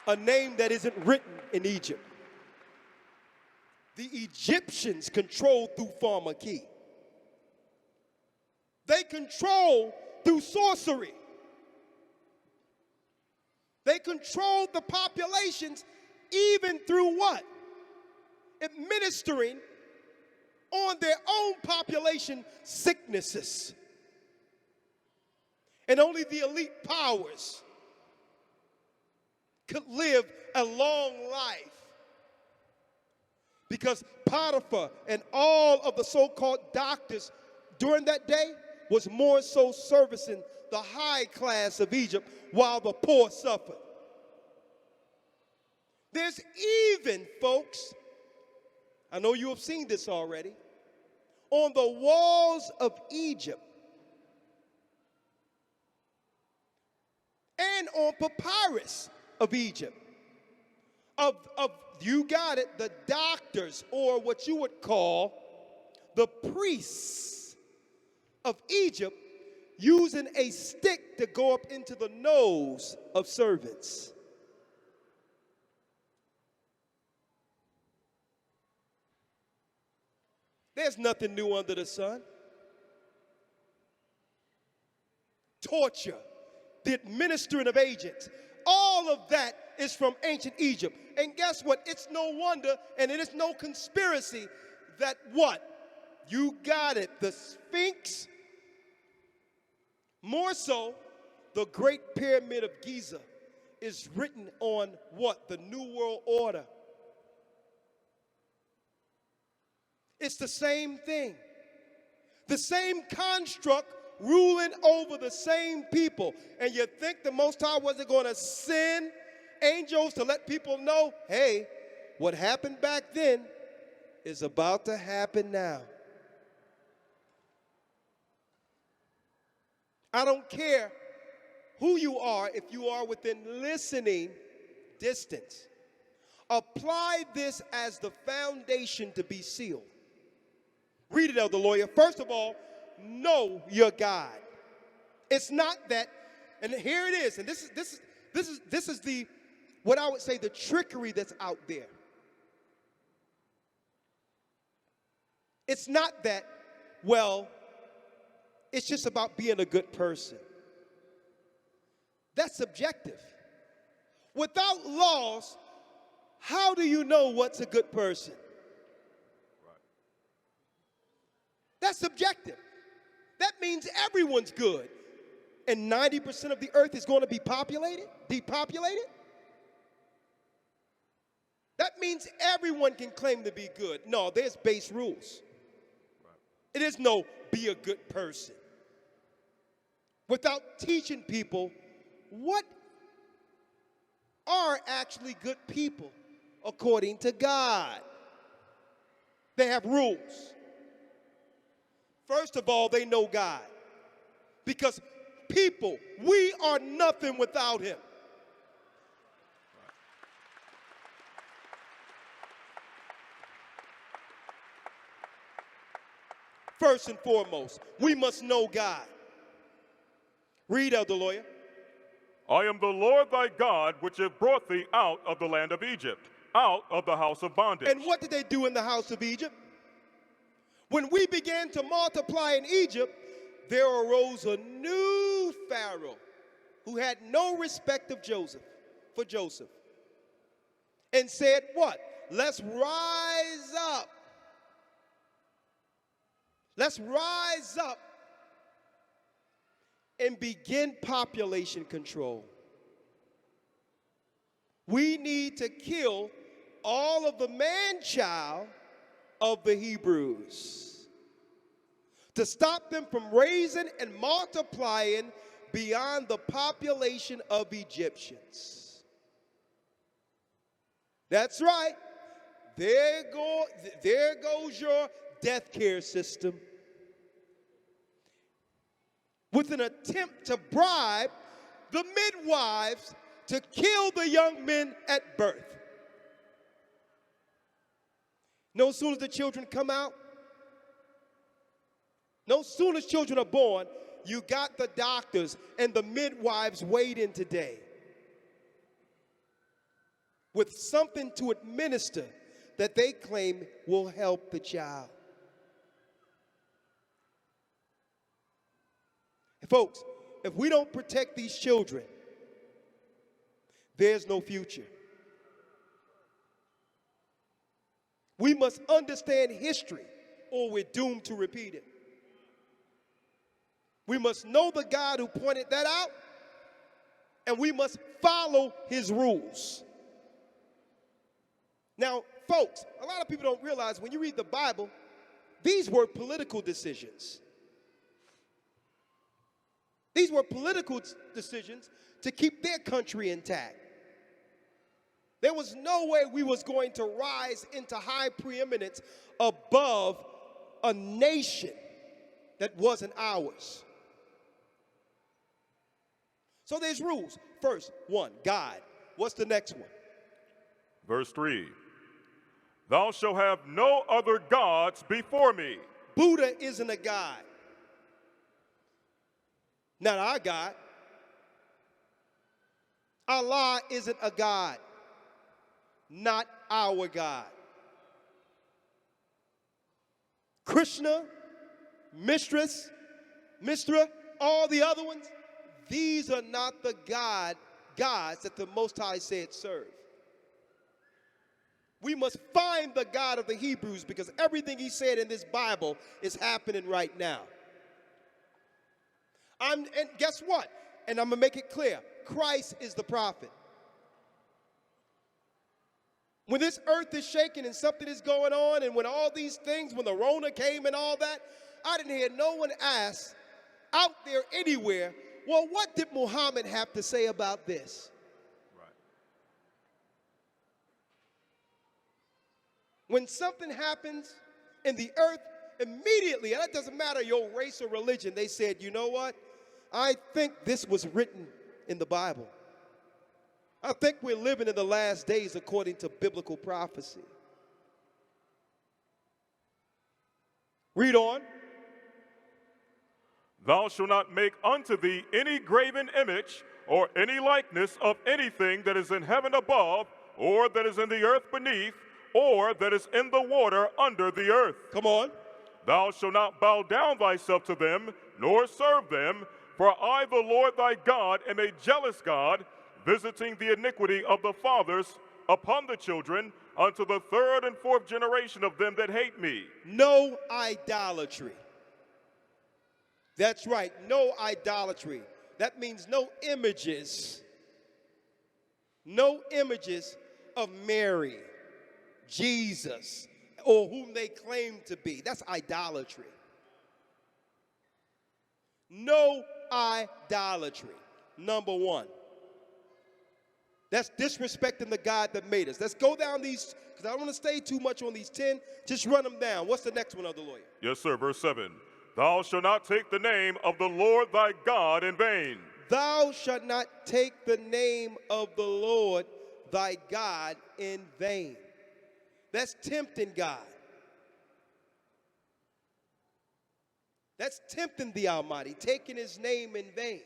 A: A name that isn't written in Egypt. The Egyptians controlled through pharmacy. They controlled through sorcery. They controlled the populations even through what? Administering on their own population sicknesses. And only the elite powers could live a long life. Because Potiphar and all of the so-called doctors during that day was more so servicing the high class of Egypt while the poor suffered. There's even, folks, I know you have seen this already, on the walls of Egypt and on papyrus of Egypt, of you got it, the doctors, or what you would call the priests of Egypt, using a stick to go up into the nose of servants. There's nothing new under the sun. Torture, the administering of agents, all of that is from ancient Egypt. And guess what? It's no wonder, and it is no conspiracy that what? You got it. The Sphinx, more so, the Great Pyramid of Giza is written on what? The New World Order. It's the same thing. The same construct ruling over the same people. And you think the Most High wasn't going to send angels to let people know, hey, what happened back then is about to happen now. I don't care who you are if you are within listening distance. Apply this as the foundation to be sealed. Read it, Elder Lawya. First of all, know your God. It's not that, and here it is, and this is the, what I would say, the trickery that's out there. It's not that, well, it's just about being a good person. That's subjective. Without laws, how do you know what's a good person? That's subjective. That means everyone's good. And 90% of the earth is going to be depopulated? That means everyone can claim to be good. No, there's base rules. It is no be a good person. Without teaching people what are actually good people according to God. They have rules. First of all, they know God. Because people, we are nothing without him. First and foremost, we must know God. Read, Elder Lawya.
C: I am the Lord thy God, which have brought thee out of the land of Egypt, out of the house of bondage.
A: And what did they do in the house of Egypt? When we began to multiply in Egypt, there arose a new Pharaoh who had no respect of Joseph, and said, what? Let's rise up. Let's rise up and begin population control. We need to kill all of the man-child of the Hebrews to stop them from raising and multiplying beyond the population of Egyptians. That's right. There goes your death care system, with an attempt to bribe the midwives to kill the young men at birth. No sooner as the children come out, no sooner as children are born, you got the doctors and the midwives waiting today with something to administer that they claim will help the child. Folks, if we don't protect these children, there's no future. We must understand history, or we're doomed to repeat it. We must know the God who pointed that out, and we must follow his rules. Now, folks, a lot of people don't realize when you read the Bible, these were political decisions. These were political decisions to keep their country intact. There was no way we was going to rise into high preeminence above a nation that wasn't ours. So there's rules. First, one, God. What's the next one?
C: Verse 3. Thou shalt have no other gods before me.
A: Buddha isn't a god. Not our God. Allah isn't a God. Not our God. Krishna, Mistress, Mistra, all the other ones, these are not the gods that the Most High said serve. We must find the God of the Hebrews, because everything he said in this Bible is happening right now. And guess what? And I'm going to make it clear. Christ is the prophet. When this earth is shaking and something is going on, and when all these things, when the Rona came and all that, I didn't hear no one ask out there anywhere, well, what did Muhammad have to say about this?
C: Right.
A: When something happens in the earth, immediately, and it doesn't matter your race or religion, they said, you know what? I think this was written in the Bible. I think we're living in the last days according to biblical prophecy. Read on.
C: Thou shalt not make unto thee any graven image or any likeness of anything that is in heaven above, or that is in the earth beneath, or that is in the water under the earth.
A: Come on.
C: Thou shalt not bow down thyself to them, nor serve them, for I, the Lord thy God, am a jealous God, visiting the iniquity of the fathers upon the children, unto the third and fourth generation of them that hate me.
A: No idolatry. That's right, no idolatry. That means no images. No images of Mary, Jesus, or whom they claim to be. That's idolatry. No idolatry. Number one. That's disrespecting the God that made us. Let's go down these, because I don't want to stay too much on these 10. Just run them down. What's the next one, Elder Lawya?
C: Yes, sir. Verse 7. Thou shalt not take the name of the Lord thy God in vain.
A: Thou shalt not take the name of the Lord thy God in vain. That's tempting God. That's tempting the Almighty, taking his name in vain.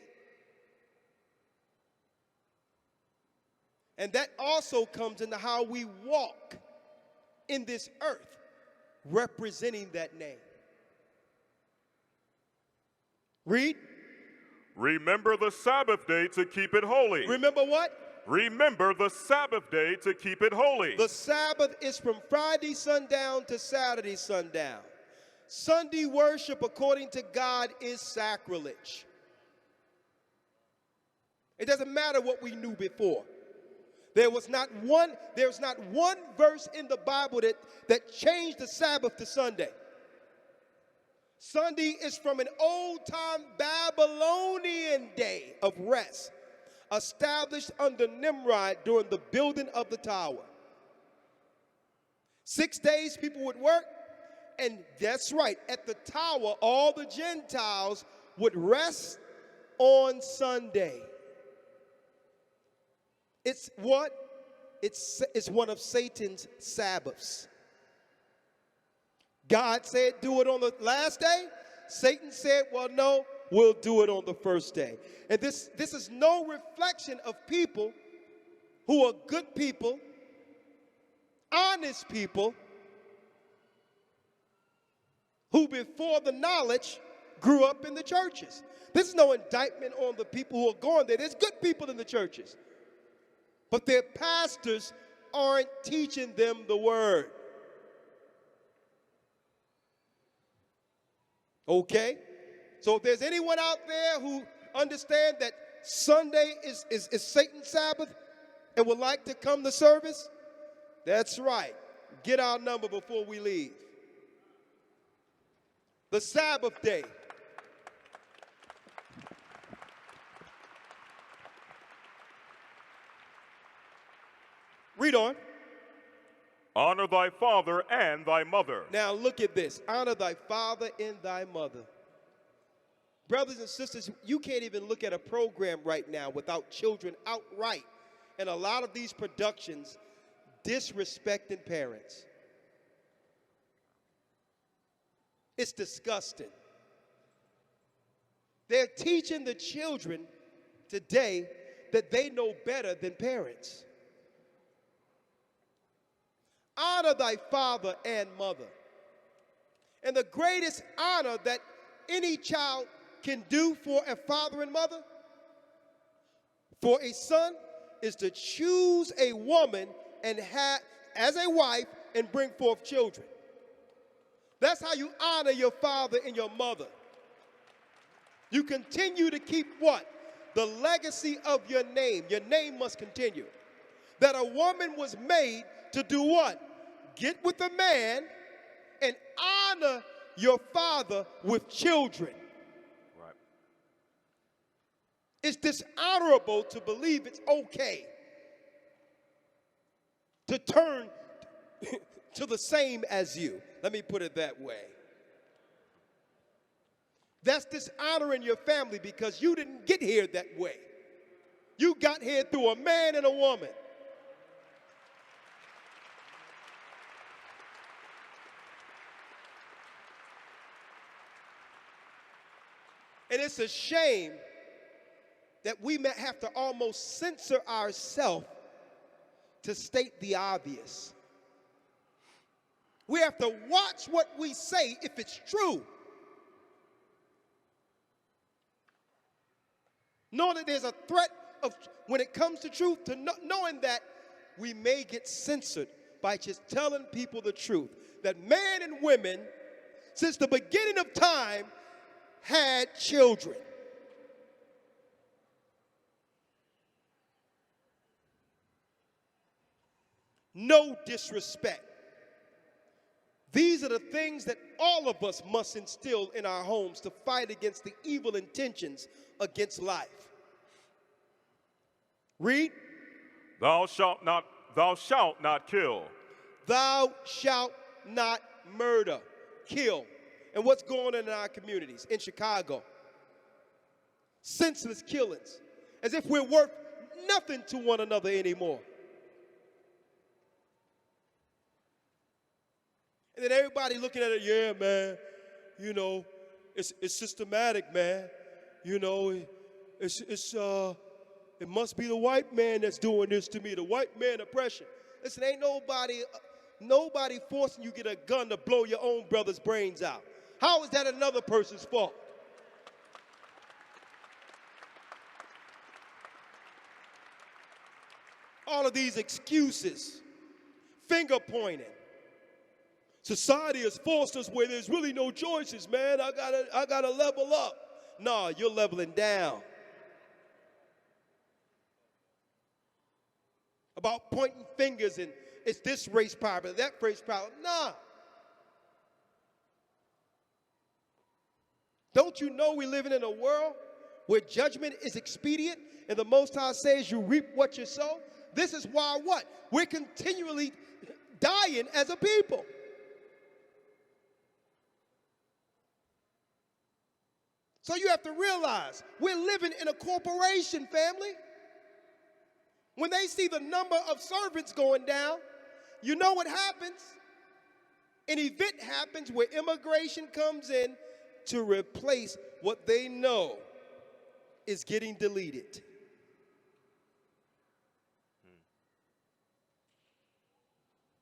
A: And that also comes into how we walk in this earth, representing that name. Read.
C: Remember the Sabbath day to keep it holy.
A: Remember what?
C: Remember the Sabbath day to keep it holy.
A: The Sabbath is from Friday sundown to Saturday sundown. Sunday worship, according to God, is sacrilege. It doesn't matter what we knew before. There's not one verse in the Bible that changed the Sabbath to Sunday. Sunday is from an old-time Babylonian day of rest, established under Nimrod during the building of the tower. 6 days people would work, and that's right, at the tower, all the Gentiles would rest on Sunday. It's what? It's one of Satan's Sabbaths. God said, do it on the last day. Satan said, well, no, we'll do it on the first day. And this is no reflection of people who are good people, honest people, who before the knowledge grew up in the churches. This is no indictment on the people who are going there. There's good people in the churches. But their pastors aren't teaching them the word. Okay? So if there's anyone out there who understands that Sunday is Satan's Sabbath and would like to come to service, that's right. Get our number before we leave. The Sabbath day. Read on.
C: Honor thy father and thy mother.
A: Now look at this. Honor thy father and thy mother. Brothers and sisters, you can't even look at a program right now without children outright, and a lot of these productions, disrespecting parents. It's disgusting. They're teaching the children today that they know better than parents. Honor thy father and mother. And the greatest honor that any child can do for a father and mother, for a son, is to choose a woman and have as a wife and bring forth children. That's how you honor your father and your mother. You continue to keep what? The legacy of your name. Your name must continue. That a woman was made to do what? Get with a man and honor your father with children.
C: Right.
A: It's dishonorable to believe it's okay to turn to the same as you. Let me put it that way. That's dishonoring your family because you didn't get here that way. You got here through a man and a woman. And it's a shame that we may have to almost censor ourselves to state the obvious. We have to watch what we say if it's true. Knowing that there's a threat of, when it comes to truth, to knowing that we may get censored by just telling people the truth. That men and women, since the beginning of time, had children. No disrespect. These are the things that all of us must instill in our homes to fight against the evil intentions against life. Read.
C: Thou shalt not kill.
A: Thou shalt not murder, kill. and what's going on in our communities. In Chicago, senseless killings, as if we're worth nothing to one another anymore. And then everybody looking at it, yeah, man, you know, it's systematic, man. You know, it must be the white man that's doing this to me, the white man oppression. Listen, ain't nobody forcing you to get a gun to blow your own brother's brains out. How is that another person's fault? All of these excuses, finger pointing. Society has forced us where there's really no choices, man. I gotta level up. No, you're leveling down. About pointing fingers and it's this race problem, that race problem. Nah. Don't you know we're living in a world where judgment is expedient and the Most High says you reap what you sow? This is why what? We're continually dying as a people. So you have to realize we're living in a corporation, family. When they see the number of servants going down, you know what happens? An event happens where immigration comes in to replace what they know is getting deleted.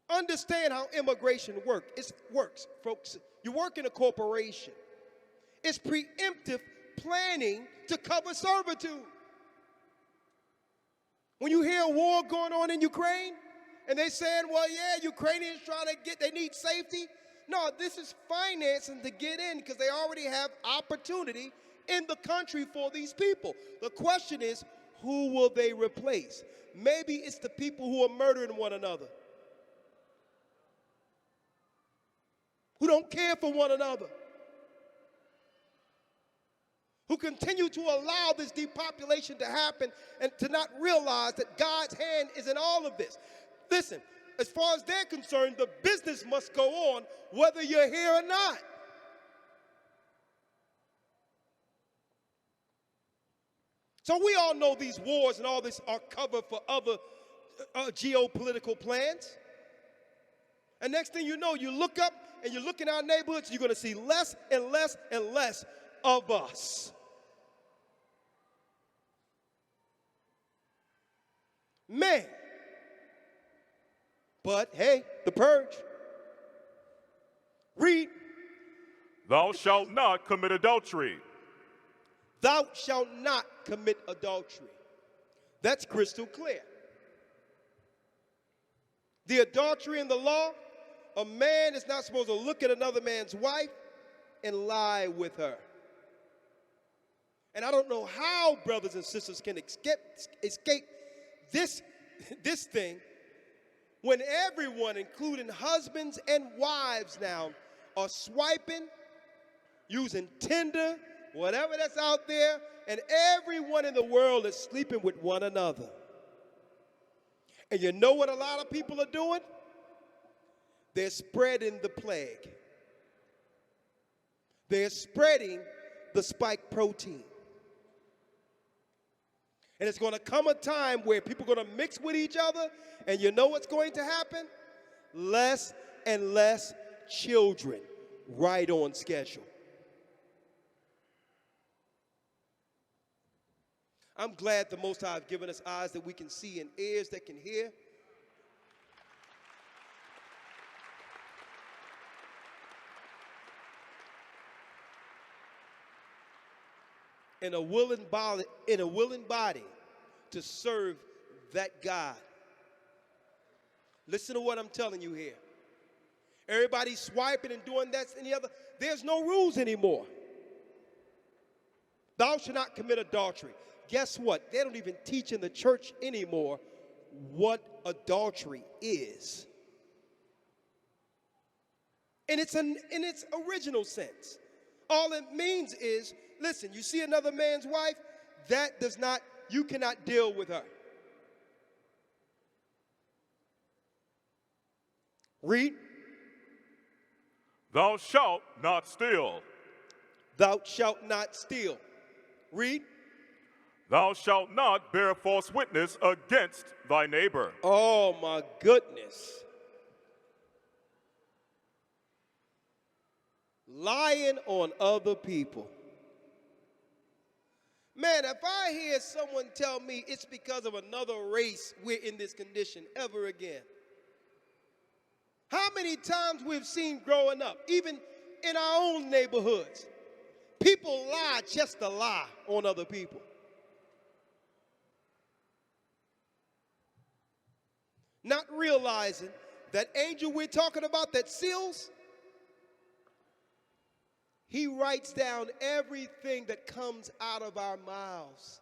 A: Understand how immigration works, folks. You work in a corporation. It's preemptive planning to cover servitude. When you hear a war going on in Ukraine, and they saying, well, yeah, Ukrainians they need safety. No, this is financing to get in because they already have opportunity in the country for these people. The question is, who will they replace? Maybe it's the people who are murdering one another, who don't care for one another, who continue to allow this depopulation to happen and to not realize that God's hand is in all of this. Listen, as far as they're concerned, the business must go on whether you're here or not. So we all know these wars and all this are cover for other geopolitical plans. And next thing you know, you look up and you look in our neighborhoods, you're going to see less and less and less of us. Man. But hey, the purge. Read.
C: Thou shalt not commit adultery.
A: Thou shalt not commit adultery. That's crystal clear. The adultery in the law, a man is not supposed to look at another man's wife and lie with her. And I don't know how brothers and sisters can escape this thing when everyone, including husbands and wives now, are swiping, using Tinder, whatever that's out there, and everyone in the world is sleeping with one another. And you know what a lot of people are doing? They're spreading the plague. They're spreading the spike protein. And it's going to come a time where people are going to mix with each other, and you know what's going to happen? Less and less children right on schedule. I'm glad the Most High have given us eyes that we can see and ears that can hear. And a willing body to serve that God. Listen to what I'm telling you here. Everybody's swiping and doing that and the other. There's no rules anymore. Thou shalt not commit adultery. Guess what? They don't even teach in the church anymore what adultery is. In its original sense. All it means is, listen, you see another man's wife, you cannot deal with her. Read.
C: Thou shalt not steal.
A: Thou shalt not steal. Read.
C: Thou shalt not bear false witness against thy neighbor.
A: Oh my goodness. Lying on other people. Man, if I hear someone tell me it's because of another race we're in this condition ever again. How many times we've seen growing up, even in our own neighborhoods, people lie just to lie on other people. Not realizing that angel we're talking about that seals, he writes down everything that comes out of our mouths.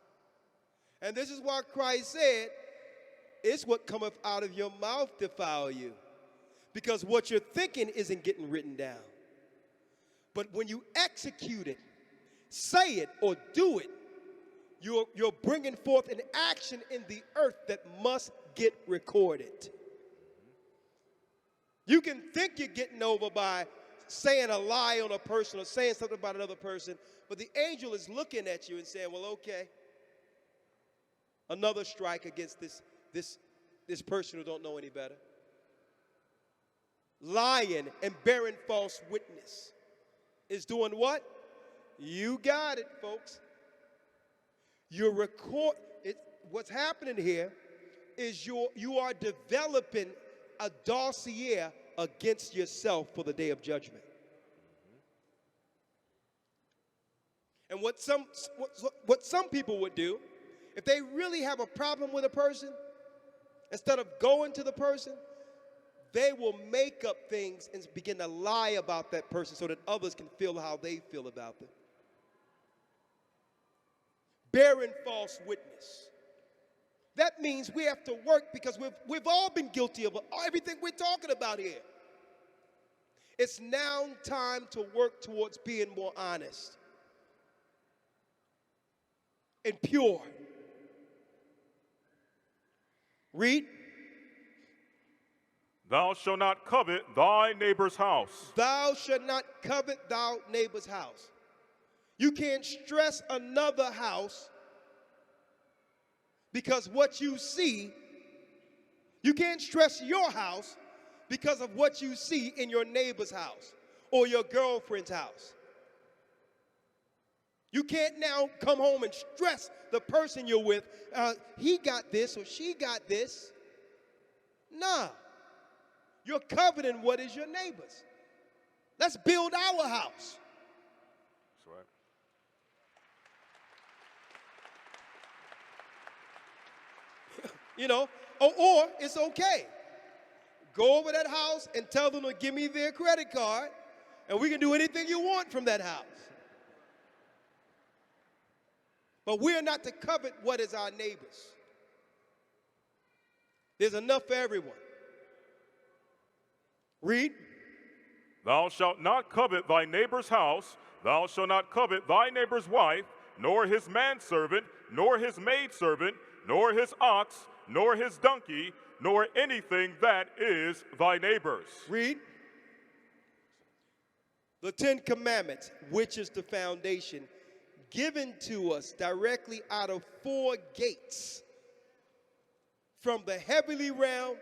A: And this is why Christ said, it's what cometh out of your mouth defile you. Because what you're thinking isn't getting written down. But when you execute it, say it or do it, you're bringing forth an action in the earth that must get recorded. You can think you're getting over by saying a lie on a person or saying something about another person, but the angel is looking at you and saying, well, okay, another strike against this person who don't know any better. Lying and bearing false witness is doing what? You got it, folks. What's happening here is you are developing a dossier against yourself for the day of judgment. And what some people would do, if they really have a problem with a person, instead of going to the person, they will make up things and begin to lie about that person so that others can feel how they feel about them. Bearing false witness. That means we have to work because we've all been guilty of everything we're talking about here. It's now time to work towards being more honest and pure. Read.
C: Thou shalt not covet thy neighbor's house.
A: Thou shalt not covet thy neighbor's house. You can't stress another house because what you see. You can't stress your house because of what you see in your neighbor's house or your girlfriend's house. You can't now come home and stress the person you're with. He got this or she got this. Nah. You're coveting what is your neighbor's. Let's build our house.
C: That's right.
A: You know, or it's okay. Go over that house and tell them to give me their credit card, and we can do anything you want from that house. But we're not to covet what is our neighbor's. There's enough for everyone. Read.
C: Thou shalt not covet thy neighbor's house. Thou shalt not covet thy neighbor's wife, nor his manservant, nor his maidservant, nor his ox, nor his donkey, nor anything that is thy neighbor's.
A: Read. The 10 Commandments, which is the foundation, given to us directly out of 4 gates. From the heavenly realm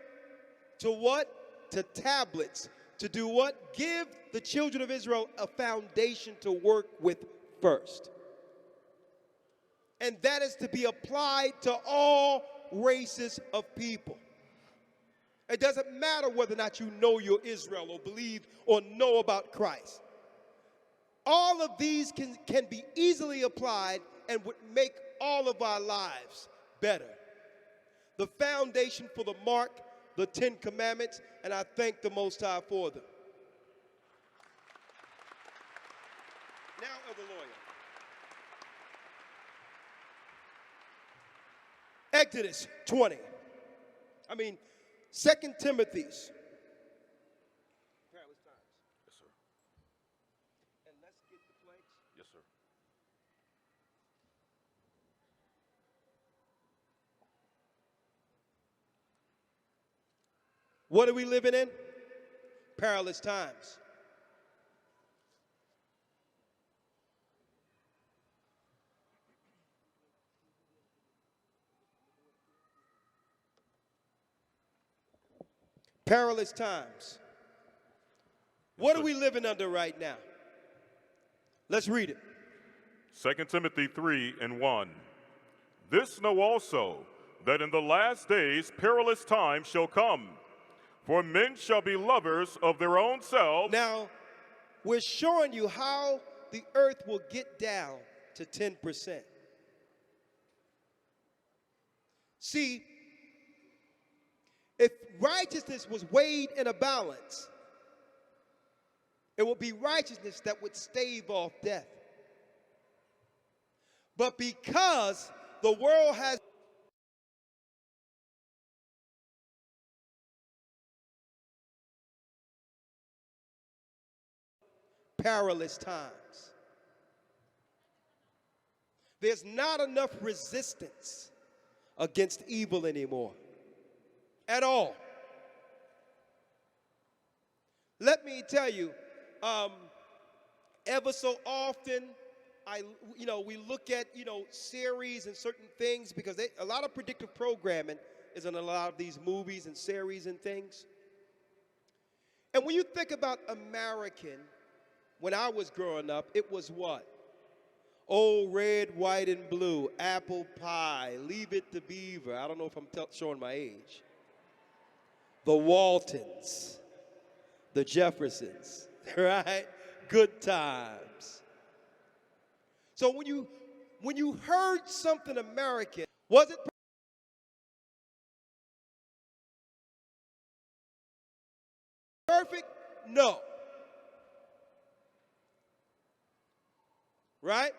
A: to what? To tablets. To do what? Give the children of Israel a foundation to work with first. And that is to be applied to all races of people. It doesn't matter whether or not you know you're Israel or believe or know about Christ. All of these can be easily applied and would make all of our lives better. The foundation for the mark, the 10 Commandments, and I thank the Most High for them. Now, Elder Lawya. Exodus 20. 2 Timothy's.
C: Yes, sir.
A: And let's get the plagues.
C: Yes, sir.
A: What are we living in? Perilous times. Perilous times. What are we living under right now? Let's read it.
C: 2 Timothy 3:1. This know also, that in the last days perilous times shall come. For men shall be lovers of their own selves.
A: Now, we're showing you how the earth will get down to 10%. See, if righteousness was weighed in a balance, it would be righteousness that would stave off death. But because the world has perilous times, there's not enough resistance against evil anymore at all. Let me tell you, ever so often, we look at, series and certain things because a lot of predictive programming is in a lot of these movies and series and things. And when you think about American, when I was growing up, it was what? Oh, red, white, and blue, apple pie, leave it to Beaver. I don't know if I'm showing my age. The Waltons, the Jeffersons, right? Good times. So when you heard something American, was it perfect? No. Right?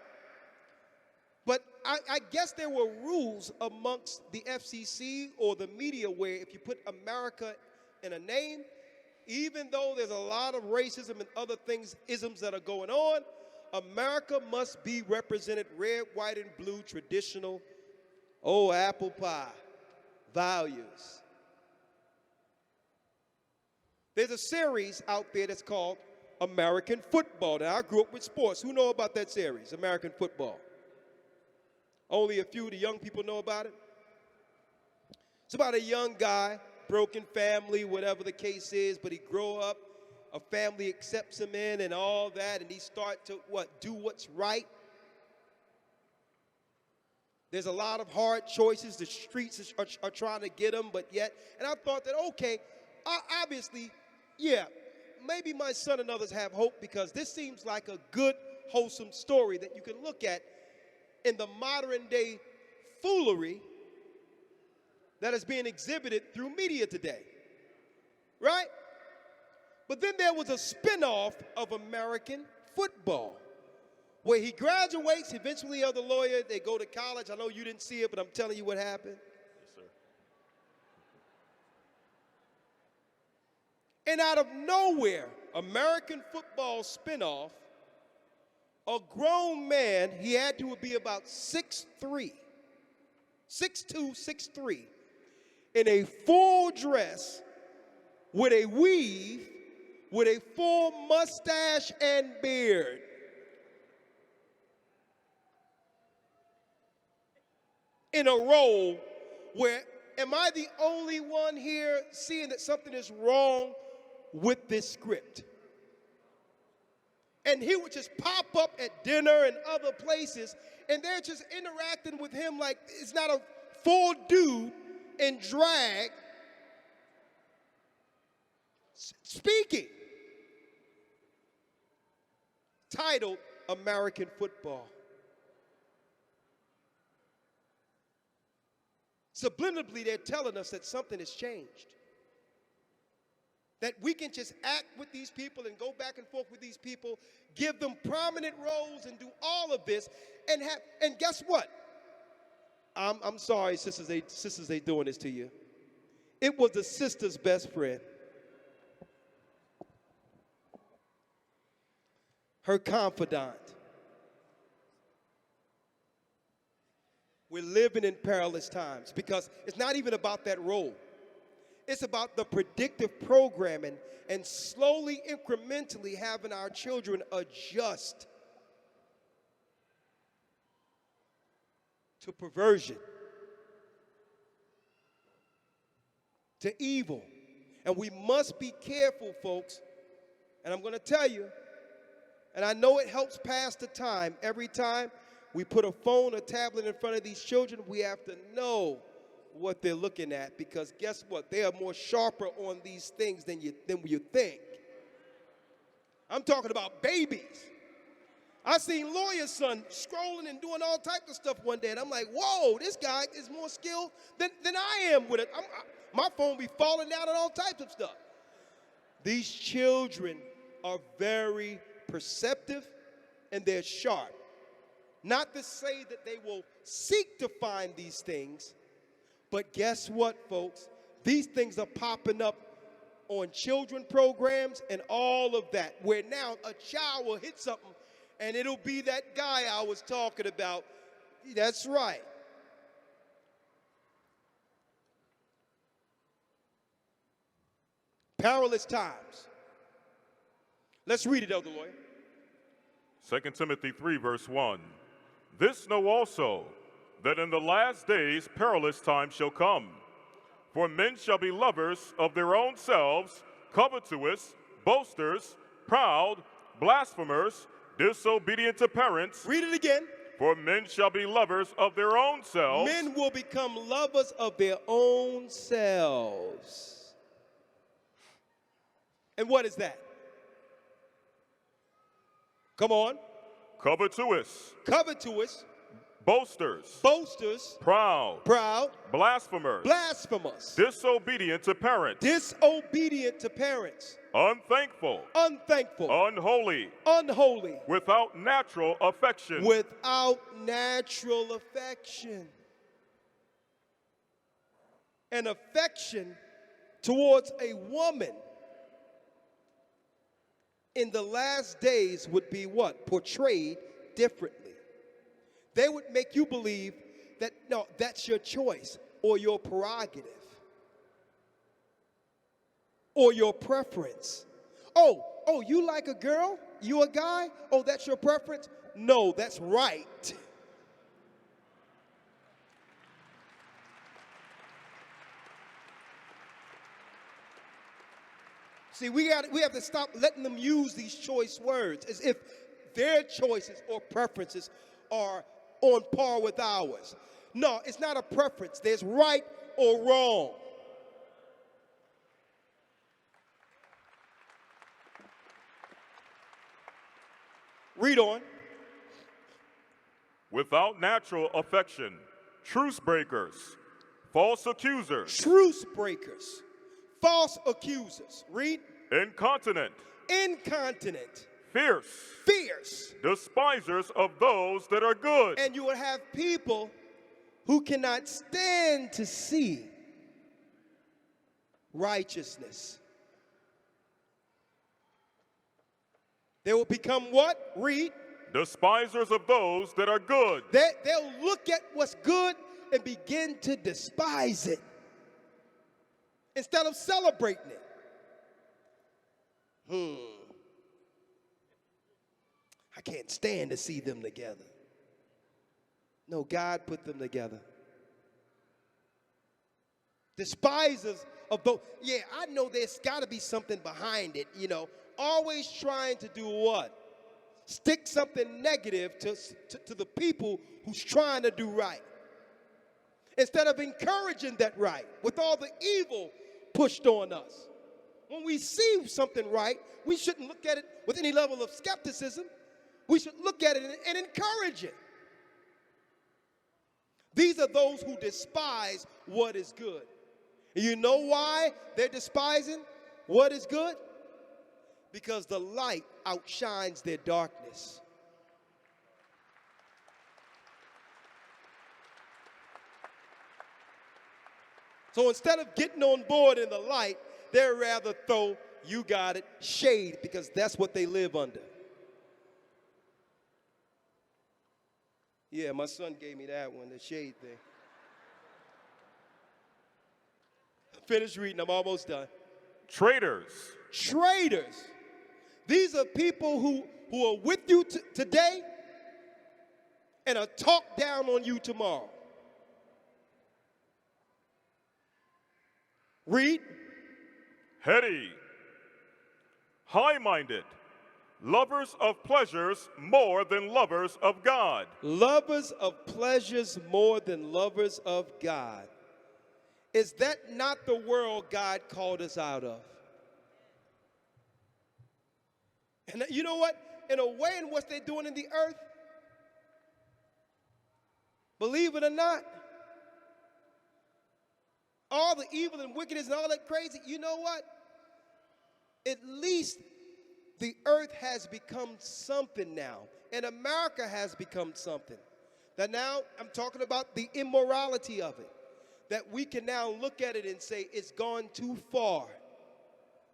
A: But I guess there were rules amongst the FCC or the media where if you put America in a name, even though there's a lot of racism and other things, isms that are going on, America must be represented red, white, and blue, traditional, apple pie, values. There's a series out there that's called American Football. Now, I grew up with sports. Who know about that series, American Football? Only a few of the young people know about it. It's about a young guy, broken family, whatever the case is, but he grow up, a family accepts him in and all that, and he start to, do what's right. There's a lot of hard choices. The streets are trying to get him, but yet, and I thought that, okay, obviously, yeah, maybe my son and others have hope because this seems like a good, wholesome story that you can look at in the modern day foolery that is being exhibited through media today, right? But then there was a spinoff of American Football where he graduates, eventually Elder Lawya, they go to college. I know you didn't see it, but I'm telling you what happened.
C: Yes, sir.
A: And out of nowhere, American Football spinoff, a grown man, he had to be about 6'3", 6'2", 6'3", in a full dress with a weave, with a full mustache and beard. In a role where, am I the only one here seeing that something is wrong with this script? And he would just pop up at dinner and other places, and they're just interacting with him like it's not a full dude in drag speaking. Titled American Football. Subliminally, they're telling us that something has changed. That we can just act with these people and go back and forth with these people, give them prominent roles and do all of this, and guess what? I'm sorry, sisters, they doing this to you. It was the sister's best friend. Her confidant. We're living in perilous times because it's not even about that role. It's about the predictive programming and slowly, incrementally having our children adjust to perversion, to evil. And we must be careful, folks. And I'm going to tell you, and I know it helps pass the time. Every time we put a phone or tablet in front of these children, we have to know what they're looking at, because guess what? They are more sharper on these things than you think. I'm talking about babies. I seen Lawya's son scrolling and doing all types of stuff one day, and I'm like, whoa, this guy is more skilled than I am with it. My phone be falling down on all types of stuff. These children are very perceptive and they're sharp. Not to say that they will seek to find these things, but guess what, folks? These things are popping up on children programs and all of that, where now a child will hit something and it'll be that guy I was talking about. That's right. Perilous times. Let's read it, Elder Lawya.
C: 2 Timothy 3, verse 1. This know also, that in the last days perilous times shall come. For men shall be lovers of their own selves, covetous, boasters, proud, blasphemers, disobedient to parents.
A: Read it again.
C: For men shall be lovers of their own selves.
A: Men will become lovers of their own selves. And what is that? Come on.
C: Covetous.
A: Covetous.
C: Boasters.
A: Boasters.
C: Proud.
A: Proud.
C: Blasphemers.
A: Blasphemous.
C: Disobedient to parents.
A: Disobedient to parents.
C: Unthankful.
A: Unthankful.
C: Unholy.
A: Unholy.
C: Without natural affection.
A: Without natural affection. An affection towards a woman in the last days would be what? Portrayed differently. They would make you believe that, no, that's your choice or your prerogative or your preference. Oh, you like a girl? You a guy? Oh, that's your preference? No, that's right. See, we have to stop letting them use these choice words as if their choices or preferences are on par with ours. No, it's not a preference. There's right or wrong. Read on.
C: Without natural affection, truce breakers, false accusers.
A: Truce breakers, false accusers. Read.
C: Incontinent.
A: Incontinent.
C: Fierce.
A: Fierce.
C: Despisers of those that are good.
A: And you will have people who cannot stand to see righteousness. They will become what? Read.
C: Despisers of those that are good.
A: They'll look at what's good and begin to despise it instead of celebrating it. I can't stand to see them together. No, God put them together. Despisers of those. Yeah, I know there's got to be something behind it, you know. Always trying to do what? Stick something negative to the people who's trying to do right. Instead of encouraging that right with all the evil pushed on us. When we see something right, we shouldn't look at it with any level of skepticism. We should look at it and encourage it. These are those who despise what is good. And you know why they're despising what is good? Because the light outshines their darkness. So instead of getting on board in the light, they'd rather throw, you got it, shade, because that's what they live under. Yeah, my son gave me that one, the shade thing. Finish reading, I'm almost done.
C: Traitors.
A: Traitors. These are people who are with you today and are talked down on you tomorrow. Read.
C: heady, high-minded, lovers of pleasures more than lovers of God.
A: Lovers of pleasures more than lovers of God. Is that not the world God called us out of? And you know what? In a way, in what they're doing in the earth, believe it or not, all the evil and wickedness and all that crazy, you know what? At least the earth has become something now. And America has become something. That now, I'm talking about the immorality of it. That we can now look at it and say it's gone too far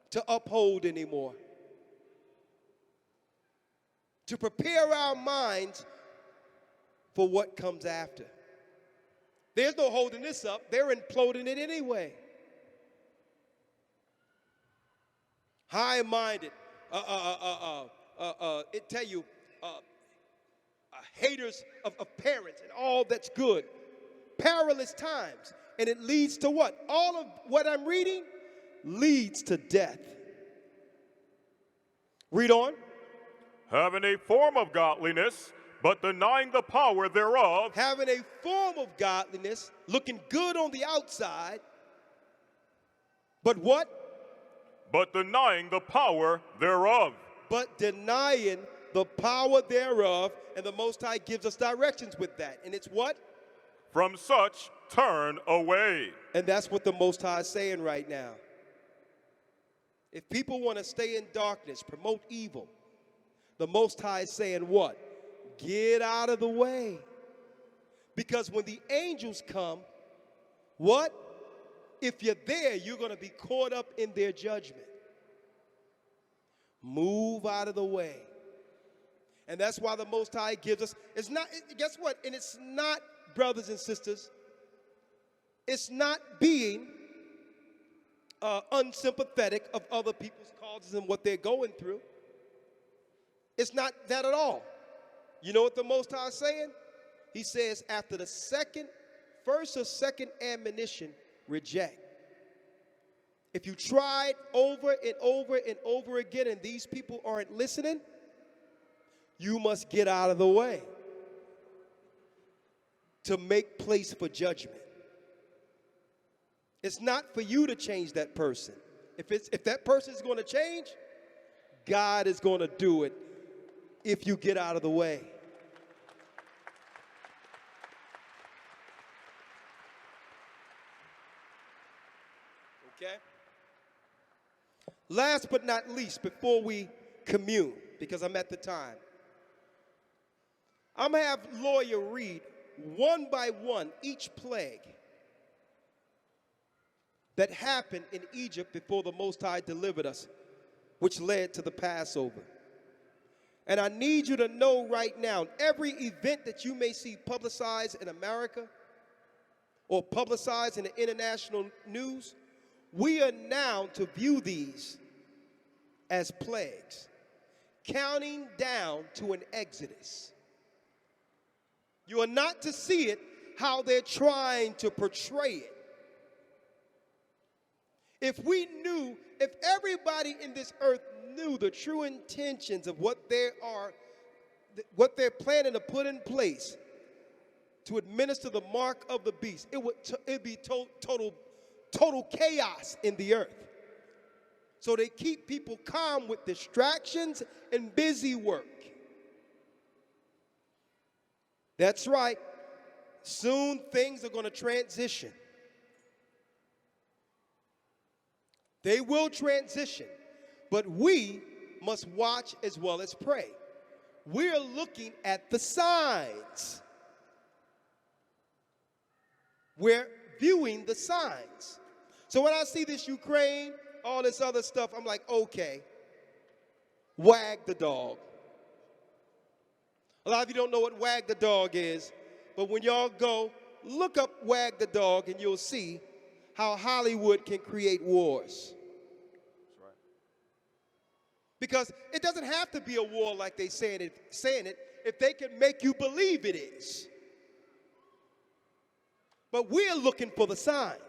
A: to uphold anymore. To prepare our minds for what comes after. There's no holding this up. They're imploding it anyway. High-minded. It tell you, haters of parents and all that's good. Perilous times. And it leads to what? All of what I'm reading leads to death. Read on.
C: Having a form of godliness, but denying the power thereof.
A: Having a form of godliness, looking good on the outside, but what?
C: But denying the power thereof.
A: But denying the power thereof, and the Most High gives us directions with that. And it's what?
C: From such turn away.
A: And that's what the Most High is saying right now. If people want to stay in darkness, promote evil, the Most High is saying what? Get out of the way. Because when the angels come, what? If you're there, you're going to be caught up in their judgment. Move out of the way. And that's why the Most High gives us, it's not, guess what? And it's not, brothers and sisters, it's not being unsympathetic of other people's causes and what they're going through. It's not that at all. You know what the Most High is saying? He says after the first or second admonition, reject. If you tried over and over and over again and these people aren't listening, you must get out of the way to make place for judgment. It's not for you to change that person. If that person is going to change, God is going to do it if you get out of the way. Okay? Last but not least, before we commune, because I'm at the time, I'm going to have Lawya read one by one each plague that happened in Egypt before the Most High delivered us, which led to the Passover. And I need you to know right now, every event that you may see publicized in America or publicized in the international news, we are now to view these as plagues, counting down to an exodus. You are not to see it how they're trying to portray it. If everybody in this earth knew the true intentions of what they're planning to put in place to administer the mark of the beast, it'd be total chaos in the earth. So they keep people calm with distractions and busy work. That's right. Soon things are going to transition. They will transition, but we must watch as well as pray. We're looking at the signs. We're viewing the signs. So when I see this Ukraine, all this other stuff, I'm like, okay, wag the dog. A lot of you don't know what wag the dog is, but when y'all go, look up wag the dog and you'll see how Hollywood can create wars.
C: That's right.
A: Because it doesn't have to be a war like they saying it if they can make you believe it is. But we're looking for the signs.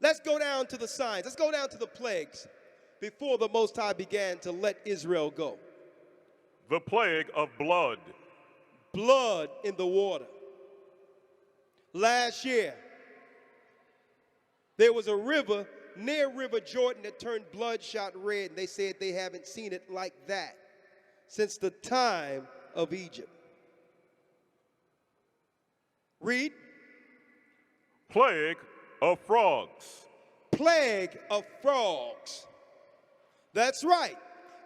A: Let's go down to the signs. Let's go down to the plagues before the Most High began to let Israel go.
C: The plague of blood.
A: Blood in the water. Last year, there was a river near River Jordan that turned bloodshot red, and they said they haven't seen it like that since the time of Egypt. Read.
C: Plague of frogs.
A: Plague of frogs. That's right.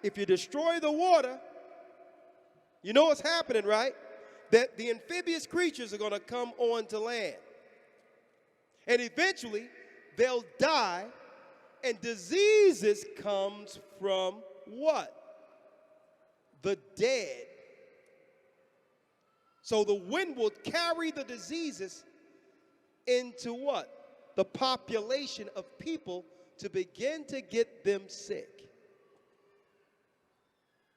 A: If you destroy the water, you know what's happening, right? That the amphibious creatures are going to come onto land. And eventually, they'll die, and diseases comes from what? The dead. So the wind will carry the diseases into what? The population of people to begin to get them sick.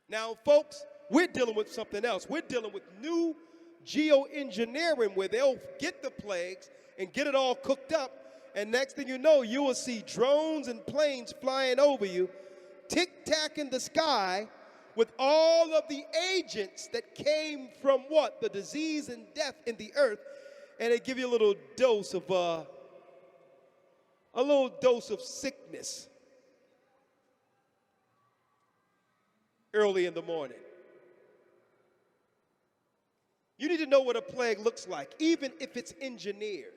A: Now, folks, we're dealing with something else. We're dealing with new geoengineering where they'll get the plagues and get it all cooked up, and next thing you know, you will see drones and planes flying over you, tic-tac in the sky, with all of the agents that came from what? The disease and death in the earth, and they give you a little dose of sickness early in the morning. You need to know what a plague looks like, even if it's engineered.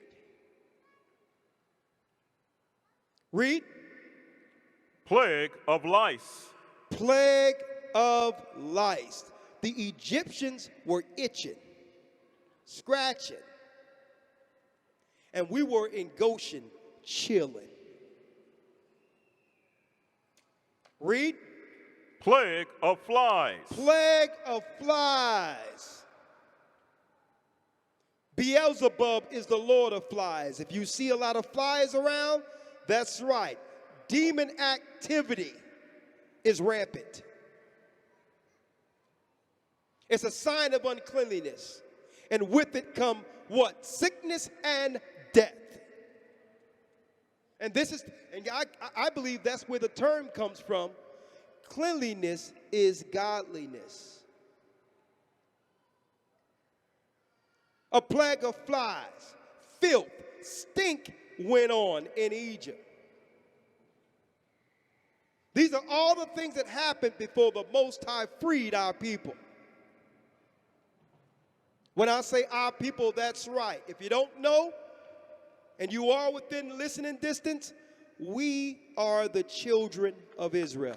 A: Read.
C: Plague of lice.
A: Plague of lice. The Egyptians were itching, scratching, and we were in Goshen chilling. Read.
C: Plague of flies.
A: Plague of flies. Beelzebub is the Lord of flies. If you see a lot of flies around, that's right. Demon activity is rampant. It's a sign of uncleanliness. And with it come what? Sickness and death. And I believe that's where the term comes from. Cleanliness is godliness. A plague of flies, filth, stink went on in Egypt. These are all the things that happened before the Most High freed our people. When I say our people, that's right. If you don't know, and you are within listening distance, we are the children of Israel.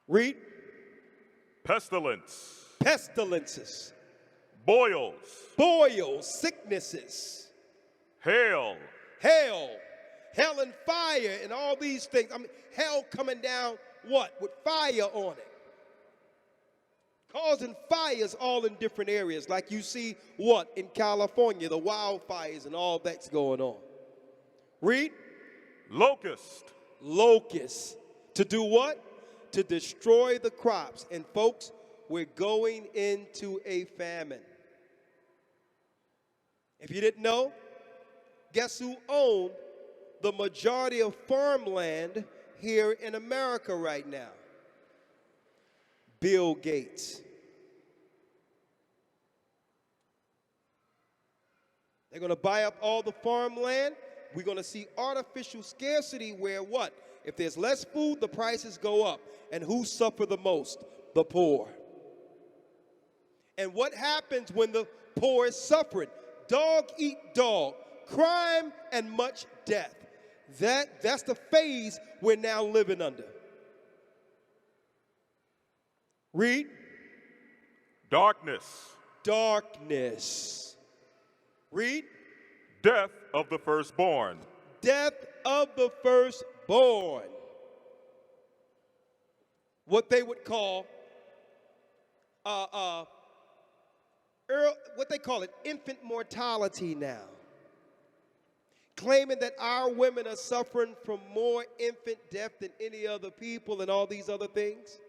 A: Read.
C: Pestilence.
A: Pestilences.
C: Boils.
A: Boils, sicknesses.
C: Hail.
A: Hail. Hell and fire and all these things. I mean, hell coming down, what? With fire on it. Causing fires all in different areas. Like you see, what? In California, the wildfires and all that's going on. Read.
C: Locust.
A: Locust. To do what? To destroy the crops. And folks, we're going into a famine. If you didn't know, guess who owned the majority of farmland here in America right now? Bill Gates. They're going to buy up all the farmland. We're going to see artificial scarcity where what? If there's less food, the prices go up. And who suffer the most? The poor. And what happens when the poor is suffering? Dog eat dog, crime and much death. That's the phase we're now living under. Read.
C: Darkness.
A: Darkness. Read.
C: Death of the firstborn.
A: Death of the firstborn. What they would call, what they call it, infant mortality now. Claiming that our women are suffering from more infant death than any other people and all these other things.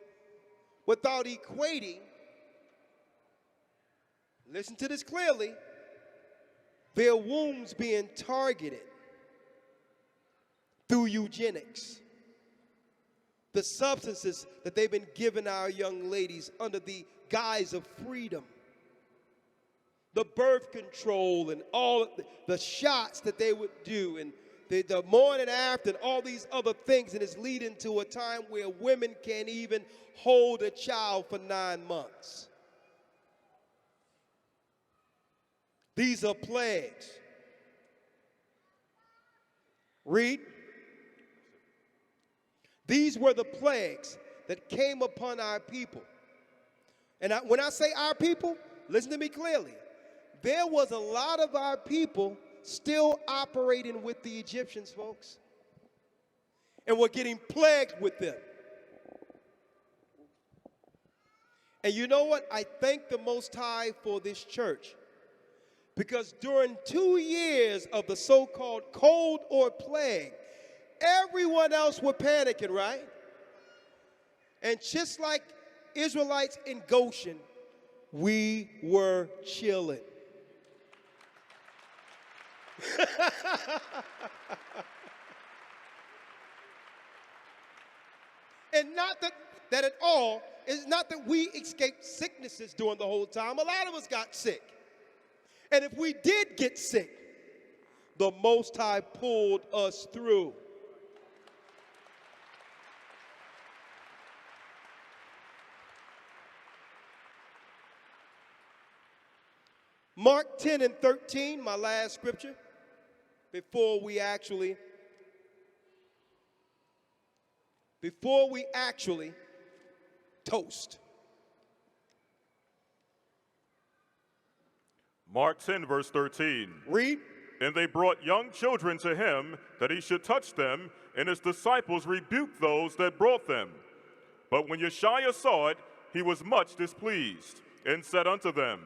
A: without equating, listen to this clearly, their wombs being targeted through eugenics. The substances that they've been giving our young ladies under the guise of freedom. The birth control and all the shots that they would do, and the morning after, and all these other things, and it's leading to a time where women can't even hold a child for 9 months. These are plagues. Read. These were the plagues that came upon our people. And when I say our people, listen to me clearly. There was a lot of our people still operating with the Egyptians, folks. And we're getting plagued with them. And you know what? I thank the Most High for this church. Because during 2 years of the so-called cold or plague, everyone else were panicking, right? And just like Israelites in Goshen, we were chilling. And not that at all, it's not that we escaped sicknesses during the whole time. A lot of us got sick. And if we did get sick, the Most High pulled us through. Mark 10 and 13, my last scripture, before we actually toast.
C: Mark 10, verse 13.
A: Read.
C: And they brought young children to him, that he should touch them, and his disciples rebuked those that brought them. But when Yeshua saw it, he was much displeased, and said unto them,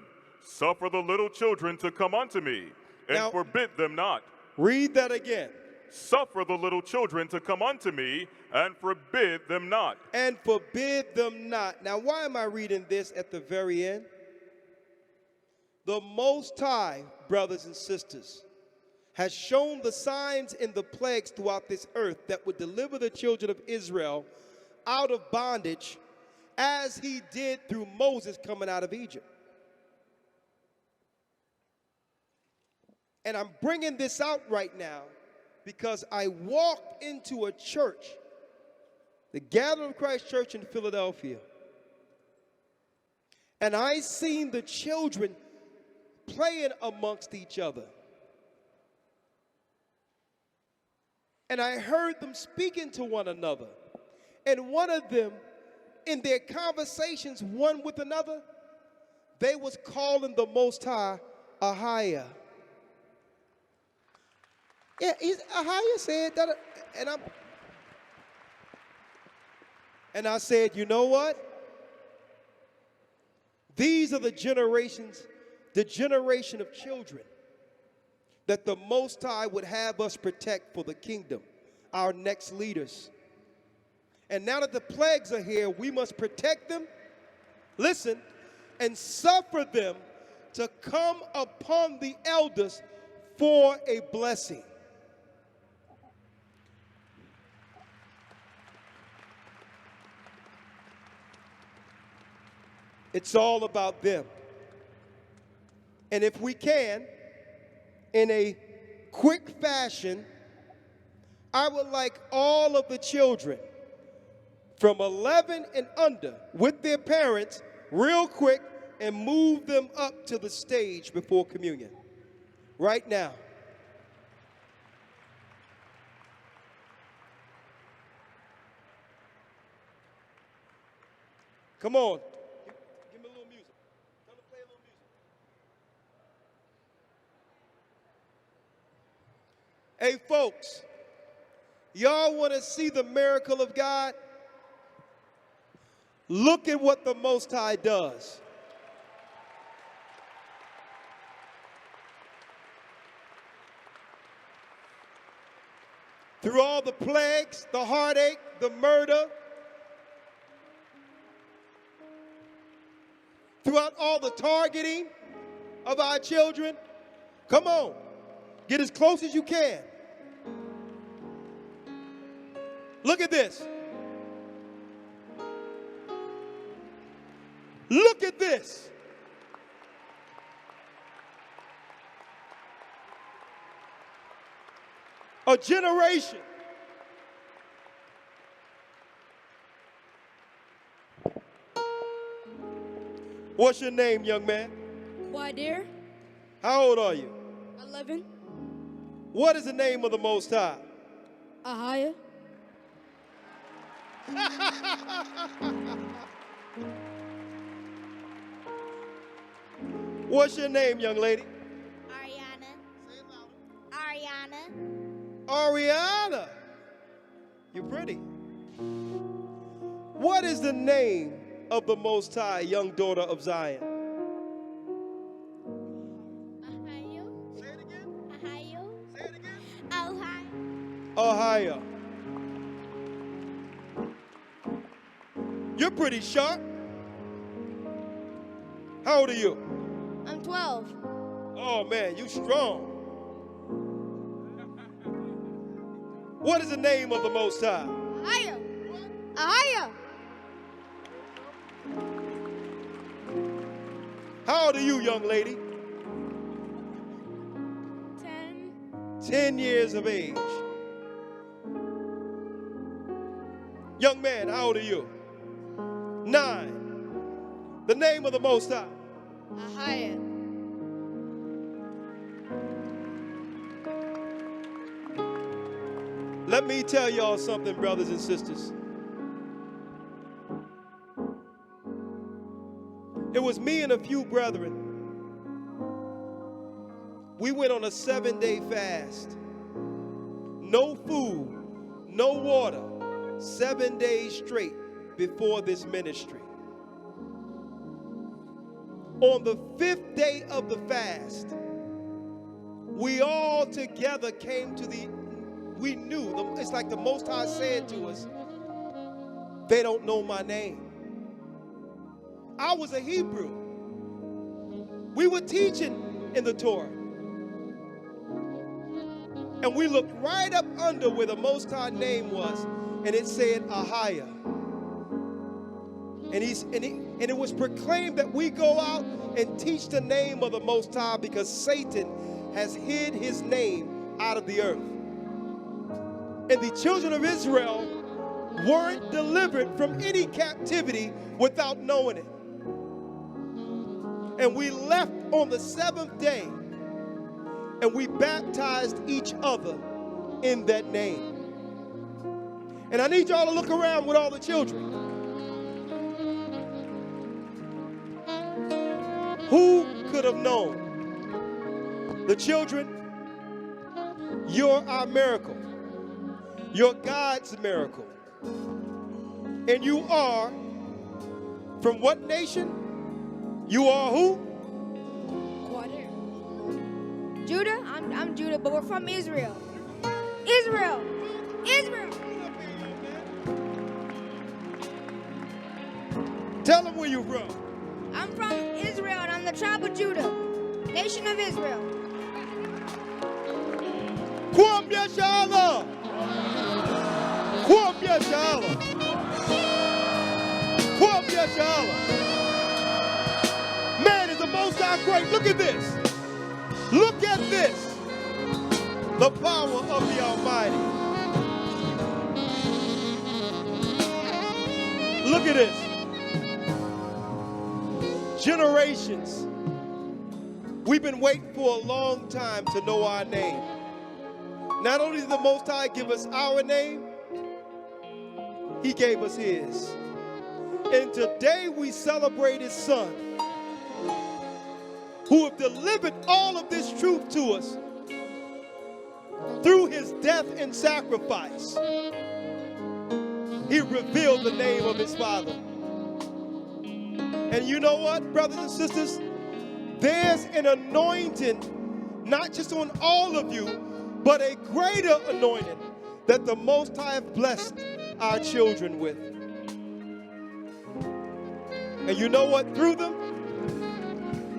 C: Suffer the little children to come unto me, and
A: Now,
C: forbid them not.
A: Read that again.
C: Suffer the little children to come unto me, and forbid them not.
A: And forbid them not. Now, why am I reading this at the very end? The Most High, brothers and sisters, has shown the signs and the plagues throughout this earth that would deliver the children of Israel out of bondage, as he did through Moses coming out of Egypt. And I'm bringing this out right now because I walked into a church, the Gathering of Christ Church in Philadelphia, and I seen the children playing amongst each other. And I heard them speaking to one another. And one of them, in their conversations one with another, they was calling the Most High Ahiah. Yeah, Ahiah said that, and I said, you know what? These are the generation of children that the Most High would have us protect for the kingdom, our next leaders. And now that the plagues are here, we must protect them, listen, and suffer them to come upon the elders for a blessing. It's all about them. And if we can, in a quick fashion, I would like all of the children from 11 and under with their parents real quick and move them up to the stage before communion. Right now. Come on. Give me a little music. Tell them to play a little music. Hey, folks, y'all want to see the miracle of God? Look at what the Most High does. Through all the plagues, the heartache, the murder, throughout all the targeting of our children. Come on, get as close as you can. Look at this. Look at this. A generation. What's your name, young man?
D: Why, dear?
A: How old are you?
D: 11.
A: What is the name of the Most High?
D: Ahaya.
A: What's your name, young lady?
E: Ariana.
A: Ariana. You're pretty. What is the name of the Most High, young daughter of Zion?
E: Ohio.
A: Say it again.
E: Ohio.
A: Say it again.
E: Ohio.
A: Ohio. You're pretty sharp. How old are you?
E: I'm 12.
A: Oh man, you strong. What is the name of the Most High?
E: Ohio. Ohio.
A: How old are you, young lady?
E: 10.
A: 10 years of age. Young man, how old are you? 9. The name of the Most High.
E: Ohio.
A: Let me tell y'all something, brothers and sisters. It was me and a few brethren. We went on a 7-day fast. No food, no water, 7 days straight before this ministry. On the 5th day of the fast, we all together came to we knew, it's like the Most High said to us, they don't know my name. I was a Hebrew. We were teaching in the Torah. And we looked right up under where the Most High name was, and it said Ahaya. And it was proclaimed that we go out and teach the name of the Most High because Satan has hid his name out of the earth. And the children of Israel weren't delivered from any captivity without knowing it. And we left on the 7th day, and we baptized each other in that name. And I need y'all to look around with all the children. Who could have known? The children, you're our miracle. You're God's miracle. And you are from what nation? You are who?
D: Judah? I'm Judah, but we're from Israel. Israel! Israel!
A: Tell them where you're from.
D: I'm from Israel, and I'm the tribe of Judah, nation of Israel.
A: Kwam Yashala! Kwam Yashala! Kwam Yashala! Man, is the Most High great. Look at this. Look at this. The power of the Almighty. Look at this. Generations. We've been waiting for a long time to know our name. Not only did the Most High give us our name, He gave us His. And today we celebrate His Son, who have delivered all of this truth to us through His death and sacrifice. He revealed the name of His Father. And you know what, brothers and sisters? There's an anointing, not just on all of you, but a greater anointing that the Most High have blessed our children with. And you know what? Through them,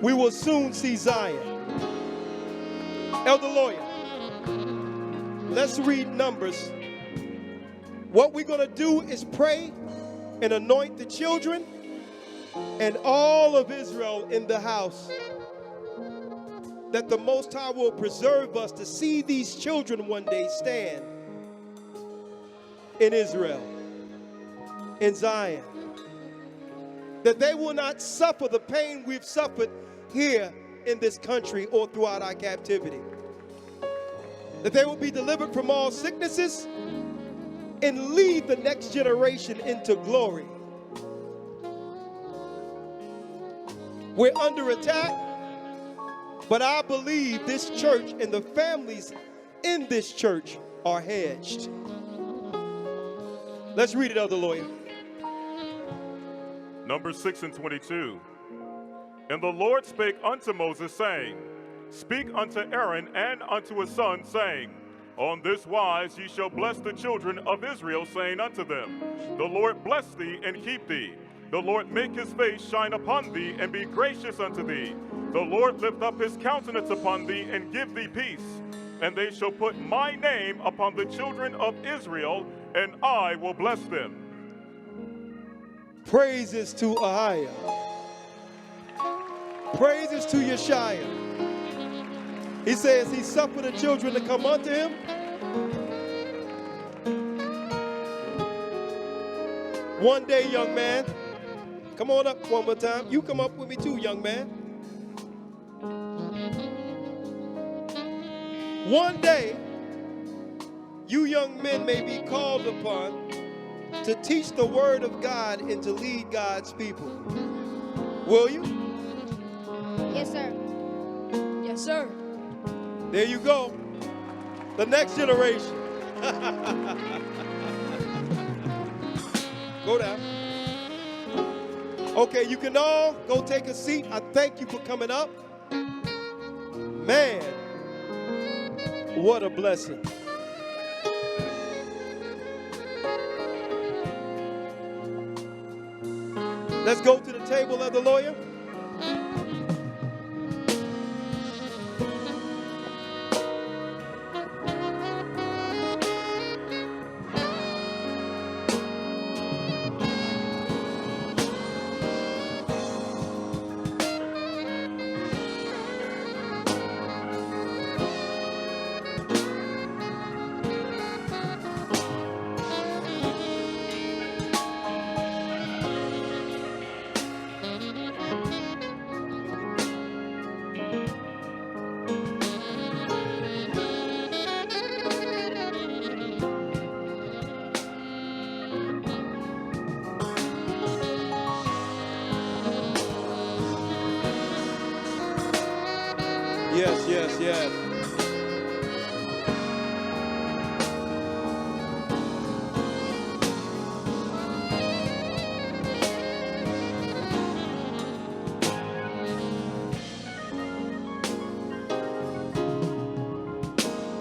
A: we will soon see Zion. Elder Lawya, let's read Numbers. What we're going to do is pray and anoint the children and all of Israel in the house, that the Most High will preserve us to see these children one day stand in Israel, in Zion, that they will not suffer the pain we've suffered here in this country or throughout our captivity, that they will be delivered from all sicknesses and lead the next generation into glory. We're under attack, but I believe this church and the families in this church are hedged. Let's read it, Elder Lawya.
C: Numbers 6 and 22. And the Lord spake unto Moses, saying, Speak unto Aaron and unto his sons, saying, On this wise ye shall bless the children of Israel, saying unto them, The Lord bless thee and keep thee. The Lord make his face shine upon thee and be gracious unto thee. The Lord lift up his countenance upon thee and give thee peace. And they shall put my name upon the children of Israel, and I will bless them.
A: Praises to Ahiah. Praises to Yeshaya. He says he suffered the children to come unto him. One day, young man, come on up one more time. You come up with me too, young man. One day, you young men may be called upon to teach the word of God and to lead God's people. Will you?
D: Yes, sir.
E: Yes, sir.
A: There you go. The next generation. Go down. Okay, you can all go take a seat. I thank you for coming up. Man, what a blessing. Let's go to the table of the Lawya. Yes, yes, yes.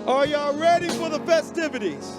A: Are y'all ready for the festivities?